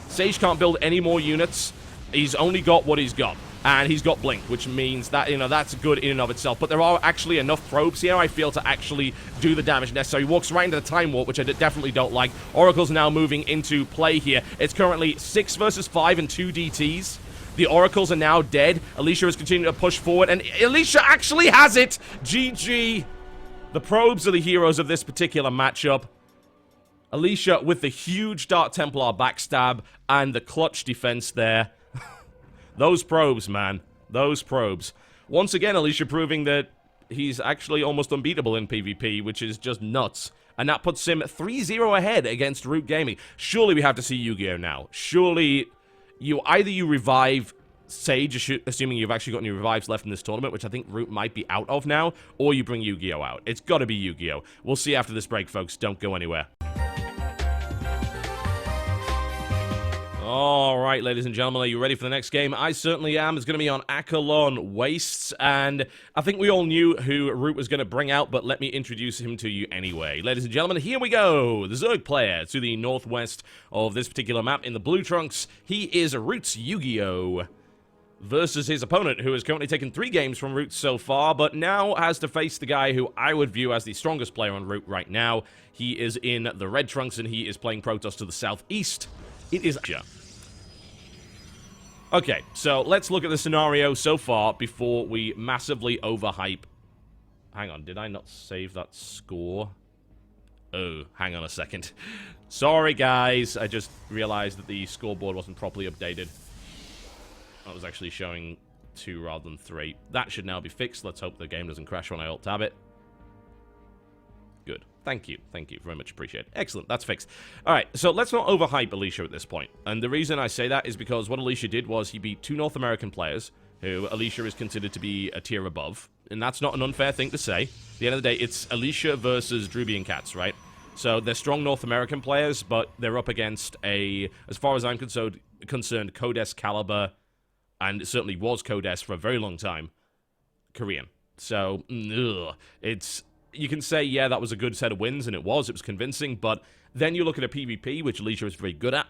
[SPEAKER 1] Sage can't build any more units. He's only got what he's got. And he's got Blink, which means that, that's good in and of itself. But there are actually enough probes here, I feel, to actually do the damage necessary. He walks right into the Time Warp, which I definitely don't like. Oracle's now moving into play here. It's currently 6 versus 5 and 2 DTs. The Oracles are now dead. Alicia is continuing to push forward, and Alicia actually has it! GG. The probes are the heroes of this particular matchup. Alicia with the huge Dark Templar backstab and the clutch defense there. Those probes, man. Those probes. Once again, Alicia proving that he's actually almost unbeatable in PvP, which is just nuts. And that puts him 3-0 ahead against Root Gaming. Surely we have to see Yu-Gi-Oh! Now. Surely either you revive Sage, assuming you've actually got any revives left in this tournament, which I think Root might be out of now, or you bring Yu-Gi-Oh! Out. It's got to be Yu-Gi-Oh! We'll see after this break, folks. Don't go anywhere. Alright, ladies and gentlemen, are you ready for the next game? I certainly am. It's going to be on Akalon Wastes, and I think we all knew who Root was going to bring out, but let me introduce him to you anyway. Ladies and gentlemen, here we go! The Zerg player to the northwest of this particular map in the blue trunks. He is Root's Yu-Gi-Oh! versus his opponent, who has currently taken 3 games from Root so far, but now has to face the guy who I would view as the strongest player on Root right now. He is in the red trunks, and he is playing Protoss to the southeast. It is Acer. Okay, so let's look at the scenario so far before we massively overhype. Hang on, did I not save that score? Oh, hang on a second. Sorry, guys. I just realized that the scoreboard wasn't properly updated. I was actually showing 2 rather than 3. That should now be fixed. Let's hope the game doesn't crash when I alt-tab it. Good. Thank you. Thank you. Very much appreciated. Excellent. That's fixed. Alright, so let's not overhype Alicia at this point. And the reason I say that is because what Alicia did was he beat 2 North American players, who Alicia is considered to be a tier above. And that's not an unfair thing to say. At the end of the day, it's Alicia versus Druby and Cats, right? So they're strong North American players, but they're up against a, as far as I'm concerned, Codes caliber, and it certainly was Codes for a very long time, Korean. So, it's, you can say, yeah, that was a good set of wins, and it was convincing, but then you look at a PvP, which Alicia is very good at.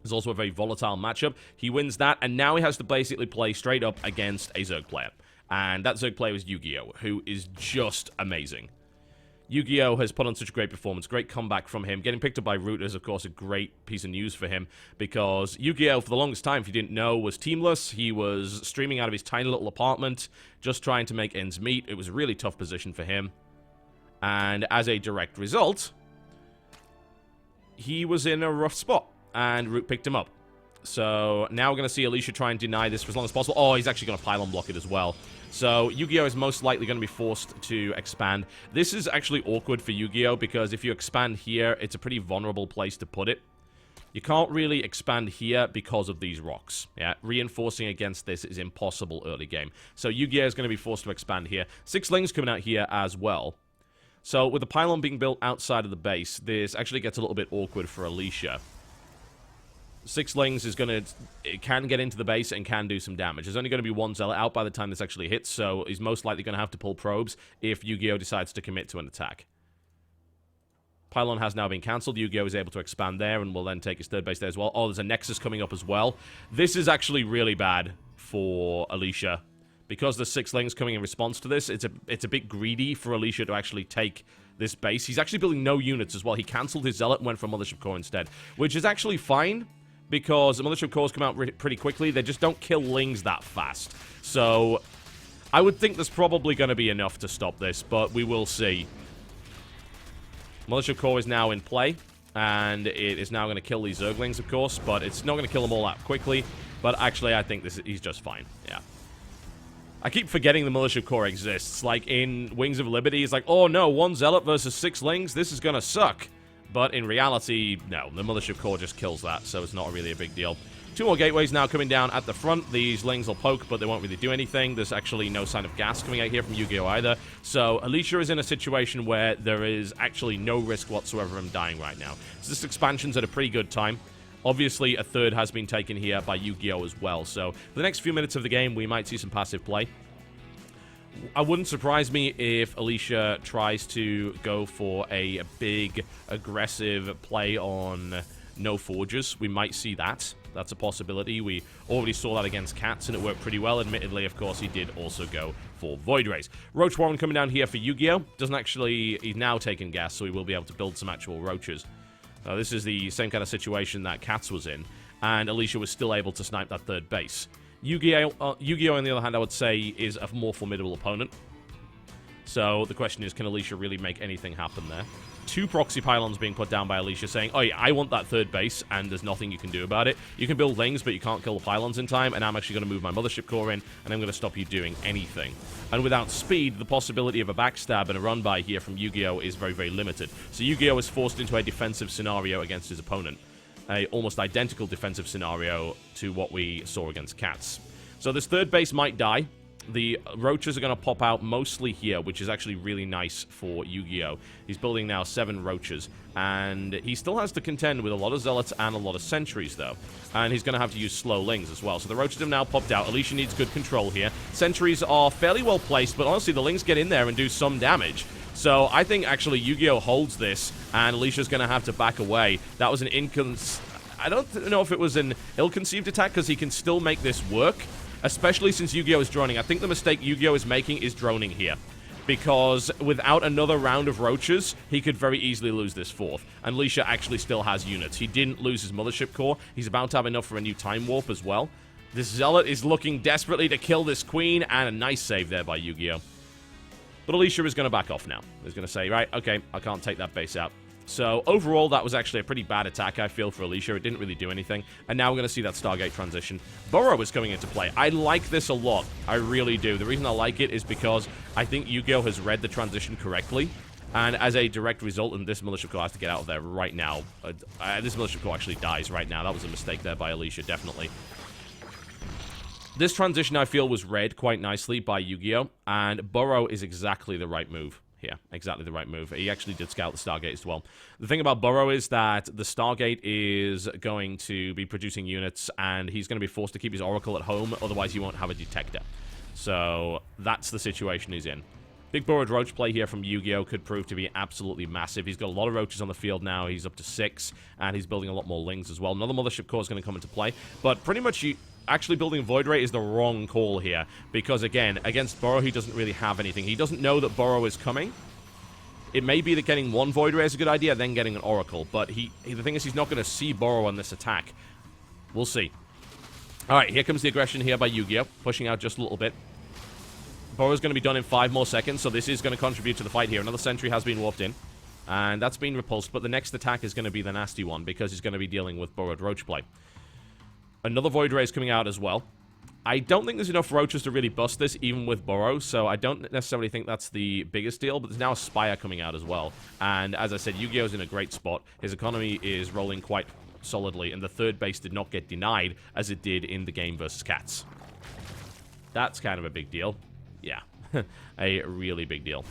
[SPEAKER 1] It's also a very volatile matchup. He wins that, and now he has to basically play straight up against a Zerg player. And that Zerg player is Yu-Gi-Oh!, who is just amazing. Yu-Gi-Oh! Has put on such a great performance, great comeback from him. Getting picked up by Root is, of course, a great piece of news for him, because Yu-Gi-Oh! For the longest time, if you didn't know, was teamless. He was streaming out of his tiny little apartment, just trying to make ends meet. It was a really tough position for him. And as a direct result, he was in a rough spot, and Root picked him up. So now we're going to see Alicia try and deny this for as long as possible. Oh, he's actually going to pylon block it as well. So Yu-Gi-Oh! Is most likely going to be forced to expand. This is actually awkward for Yu-Gi-Oh! Because if you expand here, it's a pretty vulnerable place to put it. You can't really expand here because of these rocks. Yeah, reinforcing against this is impossible early game. So Yu-Gi-Oh! Is going to be forced to expand here. 6 Lings coming out here as well. So with the pylon being built outside of the base, this actually gets a little bit awkward for Alicia. 6 Lings is going to, it can get into the base and can do some damage. There's only going to be 1 Zealot out by the time this actually hits, so he's most likely going to have to pull probes if Yu-Gi-Oh! Decides to commit to an attack. Pylon has now been cancelled. Yu-Gi-Oh! Is able to expand there and will then take his 3rd base there as well. Oh, there's a Nexus coming up as well. This is actually really bad for Alicia. Because the 6 Lings coming in response to this, it's a bit greedy for Alicia to actually take this base. He's actually building no units as well. He cancelled his Zealot and went for Mothership Core instead, which is actually fine, because the Mothership Cores come out pretty quickly. They just don't kill Lings that fast. So I would think there's probably going to be enough to stop this, but we will see. Mothership Core is now in play, and it is now going to kill these Zerglings, of course, but it's not going to kill them all that quickly. But actually, I think he's just fine. Yeah. I keep forgetting the Mothership Core exists. Like, in Wings of Liberty, it's like, oh no, 1 Zealot versus 6 Lings? This is going to suck. But in reality, no, the Mothership Core just kills that, so it's not really a big deal. 2 more gateways now coming down at the front. These Lings will poke, but they won't really do anything. There's actually no sign of gas coming out here from Yu-Gi-Oh! Either. So Alicia is in a situation where there is actually no risk whatsoever of him dying right now. So this expansion's at a pretty good time. Obviously, a 3rd has been taken here by Yu-Gi-Oh! As well. So for the next few minutes of the game, we might see some passive play. I wouldn't surprise me if Alicia tries to go for a big, aggressive play on no forges. We might see that. That's a possibility. We already saw that against Cats, and it worked pretty well. Admittedly, of course, he did also go for Void Rays. Roach Warren coming down here for Yu-Gi-Oh! Doesn't actually... He's now taken gas, so he will be able to build some actual Roaches. This is the same kind of situation that Cats was in, and Alicia was still able to snipe that 3rd base. Yu-Gi-Oh! On the other hand, I would say, is a more formidable opponent. So the question is, can Alicia really make anything happen there? 2 proxy pylons being put down by Alicia saying, oh yeah, I want that 3rd base, and there's nothing you can do about it. You can build Lings, but you can't kill the pylons in time, and I'm actually going to move my Mothership Core in, and I'm going to stop you doing anything. And without speed, the possibility of a backstab and a run-by here from Yu-Gi-Oh! Is very, very limited. So Yu-Gi-Oh! Is forced into a defensive scenario against his opponent. A almost identical defensive scenario to what we saw against Cats. So this 3rd base might die. The Roaches are going to pop out mostly here, which is actually really nice for Yu-Gi-Oh! He's building now 7 Roaches, and he still has to contend with a lot of Zealots and a lot of Sentries, though. And he's going to have to use slow Lings as well. So the Roaches have now popped out. Alicia needs good control here. Sentries are fairly well placed, but honestly, the Lings get in there and do some damage. So I think, actually, Yu-Gi-Oh! Holds this, and Alicia's going to have to back away. That was an I don't know if it was an ill-conceived attack, because he can still make this work. especially since Yu-Gi-Oh! Is droning. I think the mistake Yu-Gi-Oh! Is making is droning here. Because without another round of roaches, he could very easily lose this fourth. And Alicia actually still has units. He didn't lose his Mothership Core. He's about to have enough for a new Time Warp as well. This Zealot is looking desperately to kill this Queen, and a nice save there by Yu-Gi-Oh! But Alicia is going to back off now. He's going to say, right, okay, I can't take that base out. So, overall, that was actually a pretty bad attack, I feel, for Alicia. It didn't really do anything. And now we're going to see that Stargate transition. Burrow is coming into play. I like this a lot. I really do. The reason I like it is because I think Yu-Gi-Oh! Has read the transition correctly. And as a direct result, and this Militia Core has to get out of there right now. This Militia Core actually dies right now. That was a mistake there by Alicia, definitely. This transition, I feel, was read quite nicely by Yu-Gi-Oh! And Burrow is exactly the right move. Yeah, exactly the right move. He actually did scout the Stargate as well. The thing about Burrow is that the Stargate is going to be producing units, and he's going to be forced to keep his Oracle at home, otherwise he won't have a detector. So, that's the situation he's in. Big Burrowed Roach play here from Yu-Gi-Oh! Could prove to be absolutely massive. He's got a lot of roaches on the field now. He's up to 6, and he's building a lot more Lings as well. Another Mothership Core is going to come into play, but pretty much actually building a Void Ray is the wrong call here, because again, against Burrow, he doesn't really have anything. He doesn't know that Burrow is coming. It may be that getting one Void Ray is a good idea, then getting an Oracle, but the thing is, he's not going to see Burrow on this attack. We'll see. Alright, here comes the aggression here by Yu-Gi-Oh! Pushing out just a little bit. Burrow's going to be done in 5 more seconds, so this is going to contribute to the fight here. Another sentry has been warped in, and that's been repulsed, but the next attack is going to be the nasty one, because he's going to be dealing with Burrowed Roach play. Another Void Ray is coming out as well. I don't think there's enough roaches to really bust this, even with Burrow, so I don't necessarily think that's the biggest deal, but there's now a Spire coming out as well. And as I said, Yu-Gi-Oh's in a great spot. His economy is rolling quite solidly, and the third base did not get denied, as it did in the game versus Cats. That's kind of a big deal. Yeah, a really big deal.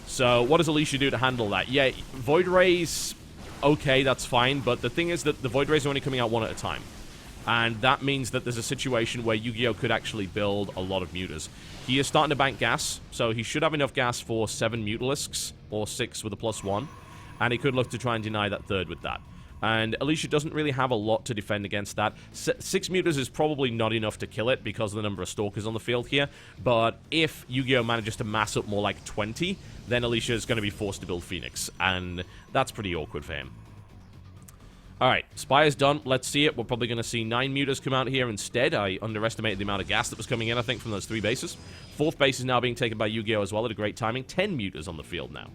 [SPEAKER 1] So, what does Alicia do to handle that? Yeah, Void Rays, okay, that's fine, but the thing is that the Void Rays are only coming out one at a time. And that means that there's a situation where Yu-Gi-Oh! Could actually build a lot of Mutas. He is starting to bank gas, so he should have enough gas for 7 Mutalisks, or 6 with a +1. And he could look to try and deny that third with that. And Alicia doesn't really have a lot to defend against that. 6 Mutas is probably not enough to kill it because of the number of Stalkers on the field here. But if Yu-Gi-Oh! Manages to mass up more like 20, then Alicia is going to be forced to build Phoenix. And that's pretty awkward for him. Alright, Spire's done. Let's see it. We're probably going to see 9 Mutas come out here instead. I underestimated the amount of gas that was coming in, I think, from those 3 bases. 4th base is now being taken by Yu-Gi-Oh! As well at a great timing. 10 Mutas on the field now.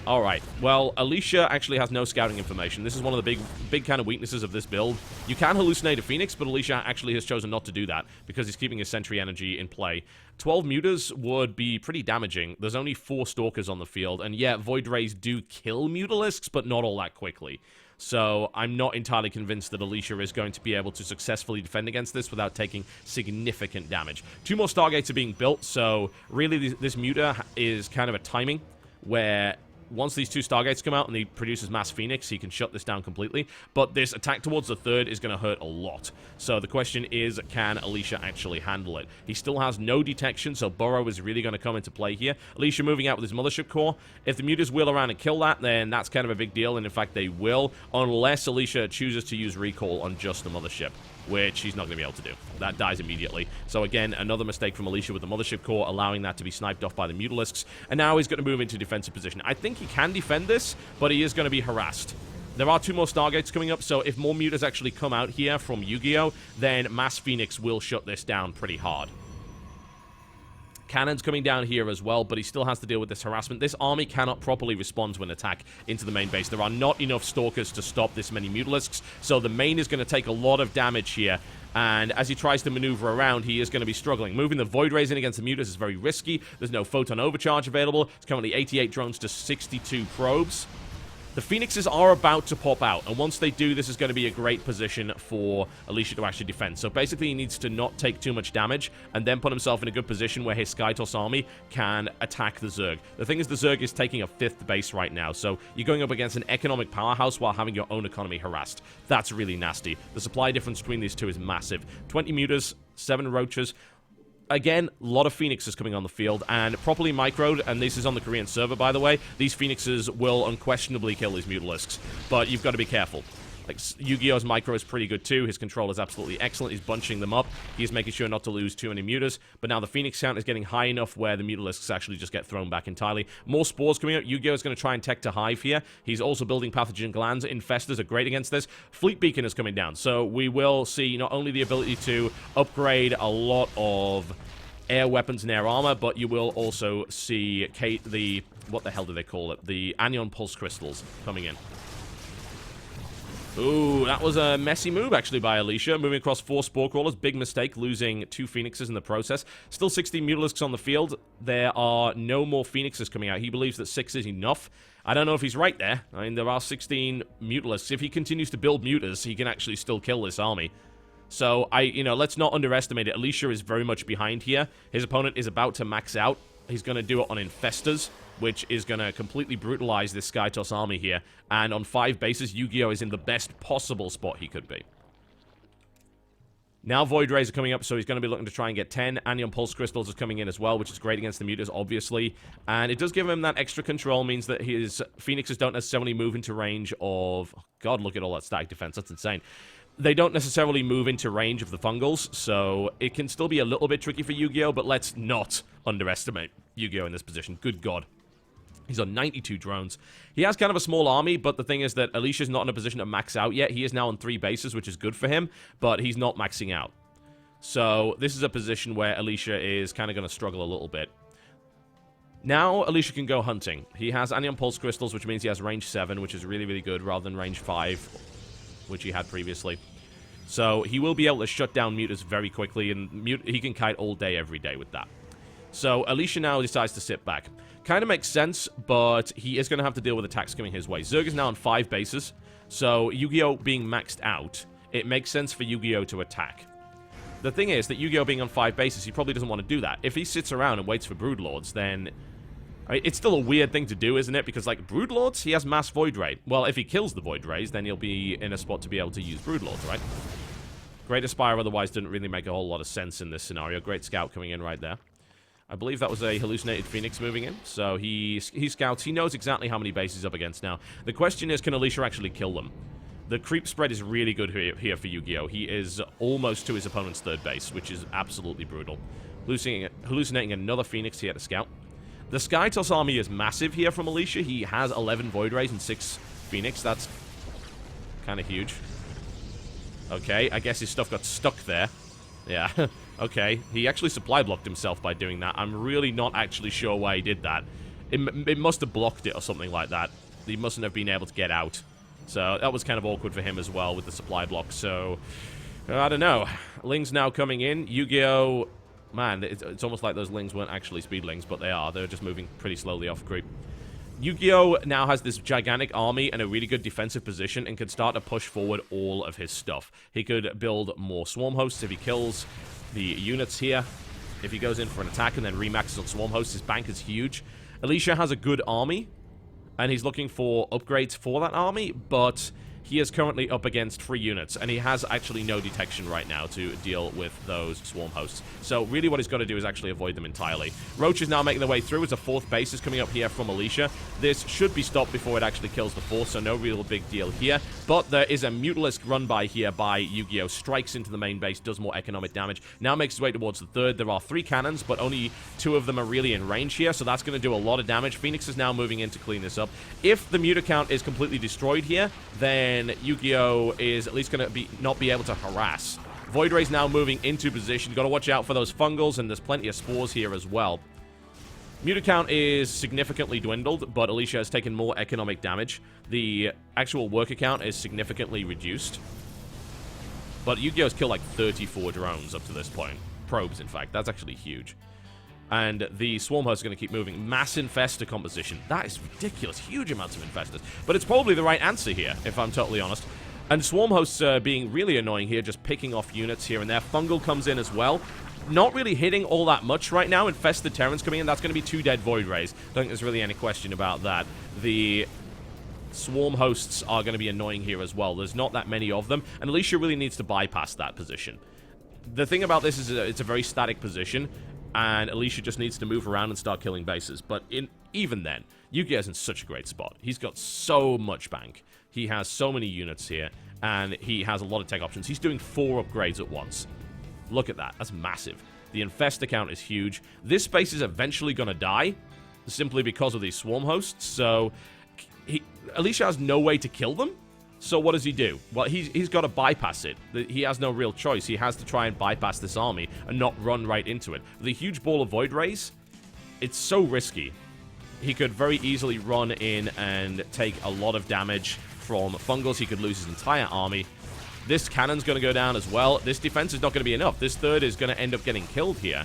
[SPEAKER 1] Alright, well, Alicia actually has no scouting information. This is one of the big kind of weaknesses of this build. You can hallucinate a Phoenix, but Alicia actually has chosen not to do that because he's keeping his Sentry energy in play. 12 Mutas would be pretty damaging. There's only 4 Stalkers on the field, and yeah, Void Rays do kill Mutalisks, but not all that quickly. So I'm not entirely convinced that Alicia is going to be able to successfully defend against this without taking significant damage. 2 more Stargates are being built, so really this Muta is kind of a timing where once these 2 Stargates come out and he produces Mass Phoenix, he can shut this down completely. But this attack towards the third is going to hurt a lot. So the question is, can Alicia actually handle it? He still has no detection, so Burrow is really going to come into play here. Alicia moving out with his Mothership Core. If the Mutas wheel around and kill that, then that's kind of a big deal. And in fact, they will, unless Alicia chooses to use Recall on just the Mothership, which he's not going to be able to do. That dies immediately. So again, another mistake from Alicia with the Mothership Core, allowing that to be sniped off by the Mutalisks. And now he's going to move into defensive position. I think he can defend this, but he is going to be harassed. There are 2 more Stargates coming up, so if more Mutas actually come out here from Yu-Gi-Oh!, then Mass Phoenix will shut this down pretty hard. Cannon's coming down here as well, but he still has to deal with this harassment. This army cannot properly respond to an attack into the main base. There are not enough Stalkers to stop this many Mutalisks, so the main is going to take a lot of damage here. And as he tries to maneuver around, he is going to be struggling. Moving the Void Rays in against the Mutas is very risky. There's no Photon Overcharge available. It's currently 88 drones to 62 probes. The Phoenixes are about to pop out, and once they do, this is going to be a great position for Alicia to actually defend. So basically, he needs to not take too much damage, and then put himself in a good position where his Skytoss army can attack the Zerg. The thing is, the Zerg is taking a 5th base right now, so you're going up against an economic powerhouse while having your own economy harassed. That's really nasty. The supply difference between these two is massive. 20 Mutas, 7 Roaches. Again, a lot of Phoenixes coming on the field, and properly microed, and this is on the Korean server, by the way, these Phoenixes will unquestionably kill these Mutalisks, but you've got to be careful. Like, Yu-Gi-Oh's micro is pretty good too. His control is absolutely excellent. He's bunching them up. He's making sure not to lose too many mutas. But now the Phoenix count is getting high enough where the Mutalisks actually just get thrown back entirely. More spores coming out. Yu-Gi-Oh is going to try and tech to hive here. He's also building pathogen glands. Infestors are great against this. Fleet Beacon is coming down. So we will see not only the ability to upgrade a lot of air weapons and air armor, but you will also see what the hell do they call it? The Anion Pulse Crystals coming in. Ooh, that was a messy move, actually, by Alicia. Moving across 4 Spore Crawlers. Big mistake, losing 2 Phoenixes in the process. Still 16 Mutalisks on the field. There are no more Phoenixes coming out. He believes that 6 is enough. I don't know if he's right there. I mean, there are 16 Mutalisks. If he continues to build mutas, he can actually still kill this army. So, let's not underestimate it. Alicia is very much behind here. His opponent is about to max out. He's going to do it on Infestors, which is going to completely brutalize this Skytoss army here. And on 5 bases, Yu-Gi-Oh is in the best possible spot he could be. Now Void Rays are coming up, so he's going to be looking to try and get 10. Anion Pulse Crystals is coming in as well, which is great against the mutas, obviously. And it does give him that extra control, means that his Phoenixes don't necessarily move into range of... Oh, God, look at all that static defense. That's insane. They don't necessarily move into range of the fungals, so it can still be a little bit tricky for Yu-Gi-Oh, but let's not underestimate Yu-Gi-Oh in this position. Good God. He's on 92 drones. He has kind of a small army, but the thing is that Alicia's not in a position to max out yet. He is now on 3 bases, which is good for him, but he's not maxing out. So this is a position where Alicia is kind of going to struggle a little bit. Now Alicia can go hunting. He has Anion Pulse Crystals, which means he has range 7, which is really, really good, rather than range 5, which he had previously. So he will be able to shut down mutas very quickly, and he can kite all day, every day with that. So Alicia now decides to sit back. Kind of makes sense, but he is going to have to deal with attacks coming his way. Zerg is now on 5 bases, so Yu-Gi-Oh being maxed out, it makes sense for Yu-Gi-Oh to attack. The thing is that Yu-Gi-Oh being on 5 bases, he probably doesn't want to do that. If he sits around and waits for Broodlords, then... it's still a weird thing to do, isn't it? Because, like, Broodlords, he has Mass Void Ray. Well, if he kills the Void Rays, then he'll be in a spot to be able to use Broodlords, right? Great Aspire otherwise didn't really make a whole lot of sense in this scenario. Great Scout coming in right there. I believe that was a hallucinated Phoenix moving in. So he scouts. He knows exactly how many bases he's up against now. The question is, can Alicia actually kill them? The creep spread is really good here for Yu-Gi-Oh! He is almost to his opponent's 3rd base, which is absolutely brutal. Hallucinating another Phoenix here to scout. The Skytoss army is massive here from Alicia. He has 11 Void Rays and 6 Phoenix. That's kind of huge. Okay, I guess his stuff got stuck there. Yeah, okay. He actually supply blocked himself by doing that. I'm really not actually sure why he did that. It must have blocked it or something like that. He mustn't have been able to get out. So that was kind of awkward for him as well with the supply block. So, I don't know. Ling's now coming in. Yu-Gi-Oh! Man, it's almost like those Lings weren't actually Speedlings, but they are. They're just moving pretty slowly off creep. Yu-Gi-Oh! Now has this gigantic army and a really good defensive position and can start to push forward all of his stuff. He could build more Swarm Hosts if he kills the units here. If he goes in for an attack and then remaxes on Swarm Hosts, his bank is huge. Alicia has a good army, and he's looking for upgrades for that army, but he is currently up against 3 units, and he has actually no detection right now to deal with those Swarm Hosts. So really what he's got to do is actually avoid them entirely. Roach is now making their way through as a 4th base is coming up here from Alicia. This should be stopped before it actually kills the 4th, so no real big deal here. But there is a Mutalisk run by here by Yu-Gi-Oh! Strikes into the main base, does more economic damage. Now makes his way towards the 3rd. There are 3 cannons, but only 2 of them are really in range here, so that's going to do a lot of damage. Phoenix is now moving in to clean this up. If the Muta count is completely destroyed here, then Yu-Gi-Oh! Is at least going to not be able to harass. Void Ray's now moving into position. Got to watch out for those fungals, and there's plenty of spores here as well. Muta count is significantly dwindled, but Alicia has taken more economic damage. The actual worker count is significantly reduced. But Yu-Gi-Oh's killed like 34 drones up to this point. Probes, in fact. That's actually huge. And the Swarm Host is going to keep moving. Mass Infestor composition. That is ridiculous. Huge amounts of Infestors. But it's probably the right answer here, if I'm totally honest. And Swarm Hosts being really annoying here, just picking off units here and there. Fungal comes in as well. Not really hitting all that much right now. Infested Terrans coming in. That's going to be 2 dead Void Rays. Don't think there's really any question about that. The Swarm Hosts are going to be annoying here as well. There's not that many of them. And Alicia really needs to bypass that position. The thing about this is it's a very static position. And Alicia just needs to move around and start killing bases. But even then, Yu-Gi-Oh's in such a great spot. He's got so much bank. He has so many units here. and he has a lot of tech options. He's doing 4 upgrades at once. Look at that. That's massive. The infestor count is huge. This space is eventually going to die, simply because of these swarm hosts, so Alicia has no way to kill them. So what does he do? Well, he's got to bypass it. He has no real choice. He has to try and bypass this army and not run right into it. The huge ball of Void Rays, it's so risky. He could very easily run in and take a lot of damage from fungals. He could lose his entire army. This cannon's going to go down as well. This defense is not going to be enough. This third is going to end up getting killed here.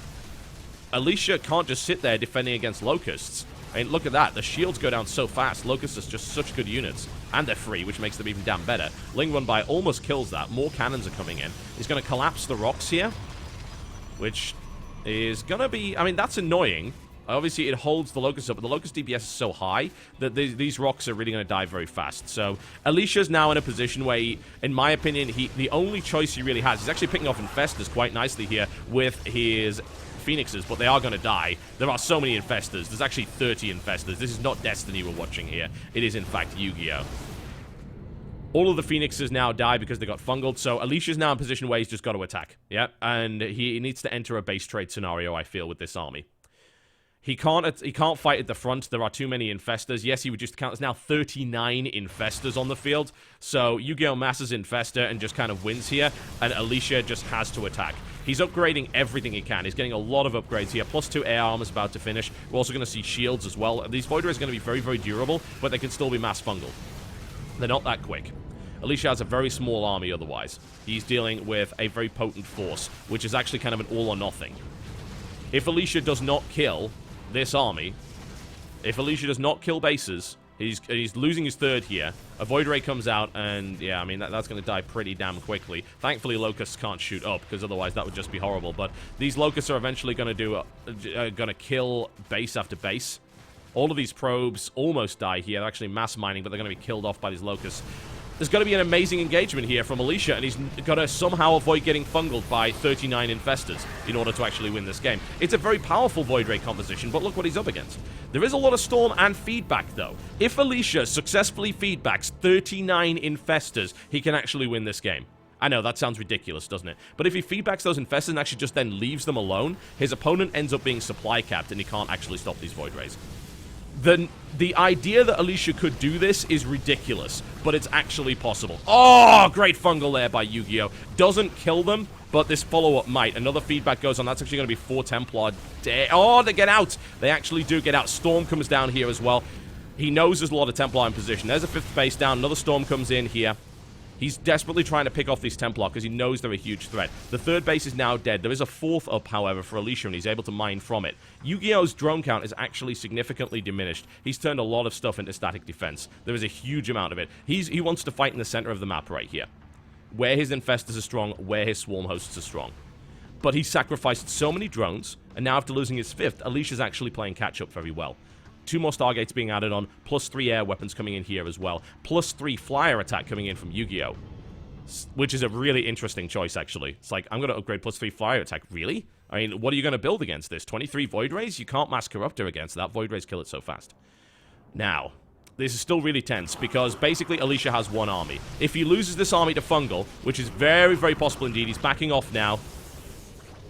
[SPEAKER 1] Alicia can't just sit there defending against locusts. I mean, look at that. The shields go down so fast. Locusts are just such good units. And they're free, which makes them even damn better. Ling Run By almost kills that. More cannons are coming in. He's going to collapse the rocks here, which is going to be... I mean, that's annoying. Obviously, it holds the Locust up, but the Locust DPS is so high that these rocks are really going to die very fast. So, Alicia's now in a position where, in my opinion, the only choice he really has, he's actually picking off Infestors quite nicely here with his Phoenixes, but they are going to die. There are so many Infestors. There's actually 30 Infestors. This is not Destiny we're watching here. It is, in fact, Yu-Gi-Oh! All of the Phoenixes now die because they got fungled, so Alicia's now in a position where he's just got to attack. Yeah, and he needs to enter a base trade scenario, I feel, with this army. He can't fight at the front. There are too many Infestors. Yes, he reduced the count. There's now 39 Infestors on the field. So Yu-Gi-Oh! Masses Infestor and just kind of wins here. And Alicia just has to attack. He's upgrading everything he can. He's getting a lot of upgrades here. +2 air armor is about to finish. We're also going to see shields as well. These Void Rays are going to be very, very durable, but they can still be mass fungal. They're not that quick. Alicia has a very small army otherwise. He's dealing with a very potent force, which is actually kind of an all or nothing. If Alicia does not kill this army, if Alicia does not kill bases, he's losing his third here. A Void Ray comes out, and yeah, I mean, that's going to die pretty damn quickly. Thankfully, Locusts can't shoot up, because otherwise that would just be horrible. But these Locusts are eventually going to kill base after base. All of these probes almost die here. They're actually mass mining, but they're going to be killed off by these Locusts. There's going to be an amazing engagement here from Alicia, and he's got to somehow avoid getting fungled by 39 Infestors in order to actually win this game. It's a very powerful Void Ray composition, but look what he's up against. There is a lot of Storm and feedback, though. If Alicia successfully feedbacks 39 Infestors, he can actually win this game. I know, that sounds ridiculous, doesn't it? But if he feedbacks those Infestors and actually just then leaves them alone, his opponent ends up being supply capped, and he can't actually stop these Void Rays. The idea that Alicia could do this is ridiculous, but it's actually possible. Oh, great fungal there by Yu-Gi-Oh! Doesn't kill them, but this follow-up might. Another feedback goes on. That's actually going to be 4 Templar dead. Oh, they get out. They actually do get out. Storm comes down here as well. He knows there's a lot of Templar in position. There's a 5th base down. Another Storm comes in here. He's desperately trying to pick off these Templar because he knows they're a huge threat. The 3rd base is now dead. There is a 4th up, however, for Alicia, and he's able to mine from it. Yu-Gi-Oh's drone count is actually significantly diminished. He's turned a lot of stuff into static defense. There is a huge amount of it. He wants to fight in the center of the map right here, where his Infestors are strong, where his Swarm Hosts are strong. But he sacrificed so many drones, and now after losing his 5th, Alicia's actually playing catch-up very well. 2 more Stargates being added on, +3 air weapons coming in here as well, +3 flyer attack coming in from Yu-Gi-Oh! Which is a really interesting choice, actually. It's like, I'm going to upgrade +3 flyer attack. Really? I mean, what are you going to build against this? 23 Void Rays? You can't mass Corruptor against that. Void Rays kill it so fast. Now, this is still really tense, because basically Alicia has 1 army. If he loses this army to Fungal, which is very, very possible indeed, he's backing off now.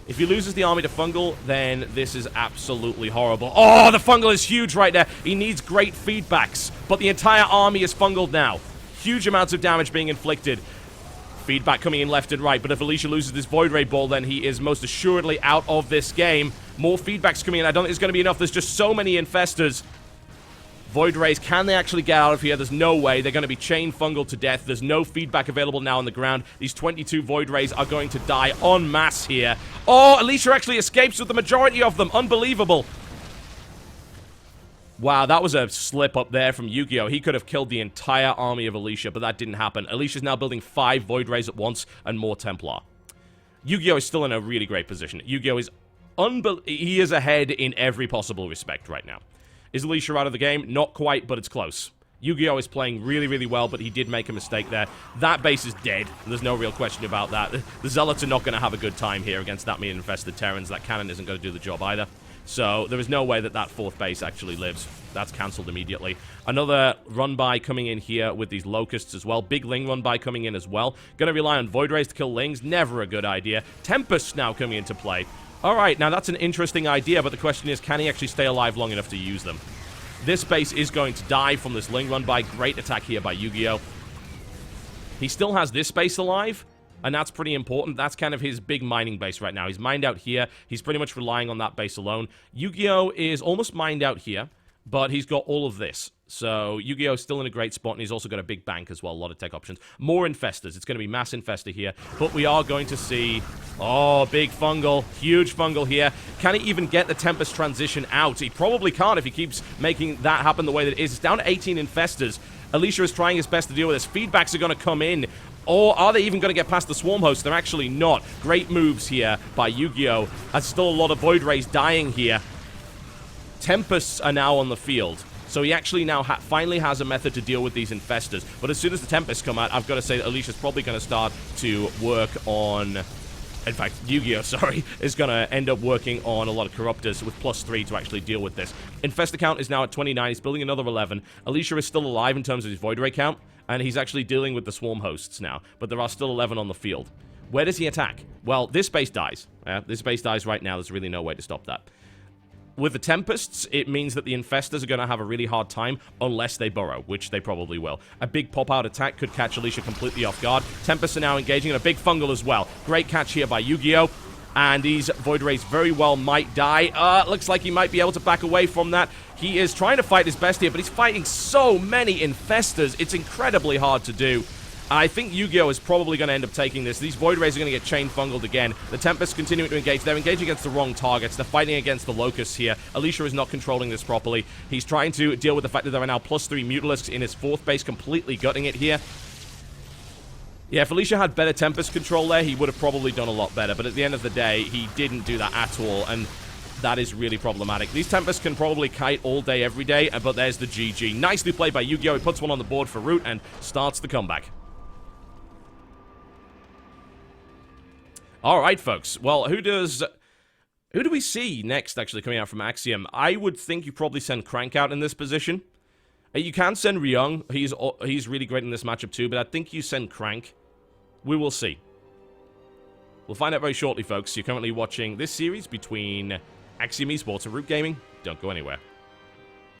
[SPEAKER 1] If he loses the army to Fungal, then this is absolutely horrible. Oh, the Fungal is huge right there. He needs great feedbacks, but the entire army is Fungaled now. Huge amounts of damage being inflicted. Feedback coming in left and right, but if Alicia loses this Void Ray ball, then he is most assuredly out of this game. More feedbacks coming in. I don't think it's going to be enough. There's just so many Infestors. Void Rays, can they actually get out of here? There's no way. They're going to be chain fungal to death. There's no feedback available now on the ground. These 22 Void Rays are going to die en masse here. Oh, Alicia actually escapes with the majority of them. Unbelievable. Wow, that was a slip up there from Yu-Gi-Oh! He could have killed the entire army of Alicia, but that didn't happen. Alicia's now building 5 Void Rays at once and more Templar. Yu-Gi-Oh! Is still in a really great position. Yu-Gi-Oh! Is he is ahead in every possible respect right now. Is Alicia out of the game? Not quite, but it's close. Yu-Gi-Oh! Is playing really, really well, but he did make a mistake there. That base is dead. There's no real question about that. The Zealots are not going to have a good time here against that many infested Terrans. That cannon isn't going to do the job either. So there is no way that that 4th base actually lives. That's cancelled immediately. Another run-by coming in here with these Locusts as well. Big Ling run-by coming in as well. Gonna rely on Void Rays to kill Lings. Never a good idea. Tempest now coming into play. Alright, now that's an interesting idea, but the question is, can he actually stay alive long enough to use them? This base is going to die from this Ling run-by. Great attack here by Yu-Gi-Oh! He still has this base alive, and that's pretty important. That's kind of his big mining base right now. He's mined out here. He's pretty much relying on that base alone. Yu-Gi-Oh! Is almost mined out here, but he's got all of this. So Yu-Gi-Oh! Is still in a great spot, and he's also got a big bank as well. A lot of tech options. More Infestors. It's going to be mass Infestor here, but we are going to see... Oh, big Fungal. Huge Fungal here. Can he even get the Tempest transition out? He probably can't if he keeps making that happen the way that it is. It's down to 18 Infestors. Alicia is trying his best to deal with this. Feedbacks are going to come in. Or are they even going to get past the Swarm Host? They're actually not. Great moves here by Yu-Gi-Oh! There's still a lot of Void Rays dying here. Tempests are now on the field. So he actually now finally has a method to deal with these Infestors. But as soon as the Tempests come out, I've got to say that Alicia's probably going to start to work on... In fact, Yu-Gi-Oh, sorry, is going to end up working on a lot of Corruptors with +3 to actually deal with this. Infestor count is now at 29. He's building another 11. Alicia is still alive in terms of his Void Ray count, and he's actually dealing with the Swarm Hosts now. But there are still 11 on the field. Where does he attack? Well, this base dies. This base dies right now. There's really no way to stop that. With the Tempests, it means that the Infestors are going to have a really hard time unless they burrow, which they probably will. A big pop-out attack could catch Alicia completely off guard. Tempests are now engaging in a big Fungal as well. Great catch here by Yu-Gi-Oh! And these Void Rays very well might die. Looks like he might be able to back away from that. He is trying to fight his best here, but he's fighting so many Infestors. It's incredibly hard to do. I think Yu-Gi-Oh! Is probably going to end up taking this. These Void Rays are going to get chain fungled again. The Tempests continuing to engage. They're engaging against the wrong targets. They're fighting against the Locusts here. Alicia is not controlling this properly. He's trying to deal with the fact that there are now +3 Mutalisks in his 4th base, completely gutting it here. Yeah, if Alicia had better Tempest control there, he would have probably done a lot better. But at the end of the day, he didn't do that at all, and that is really problematic. These Tempests can probably kite all day, every day, but there's the GG. Nicely played by Yu-Gi-Oh! He puts one on the board for Root and starts the comeback. All right, folks. Well, who do we see next, actually, coming out from Axiom? I would think you probably send Crank out in this position. You can send Ryung. He's really great in this matchup, too, but I think you send Crank. We will see. We'll find out very shortly, folks. You're currently watching this series between Axiom Esports and Root Gaming. Don't go anywhere.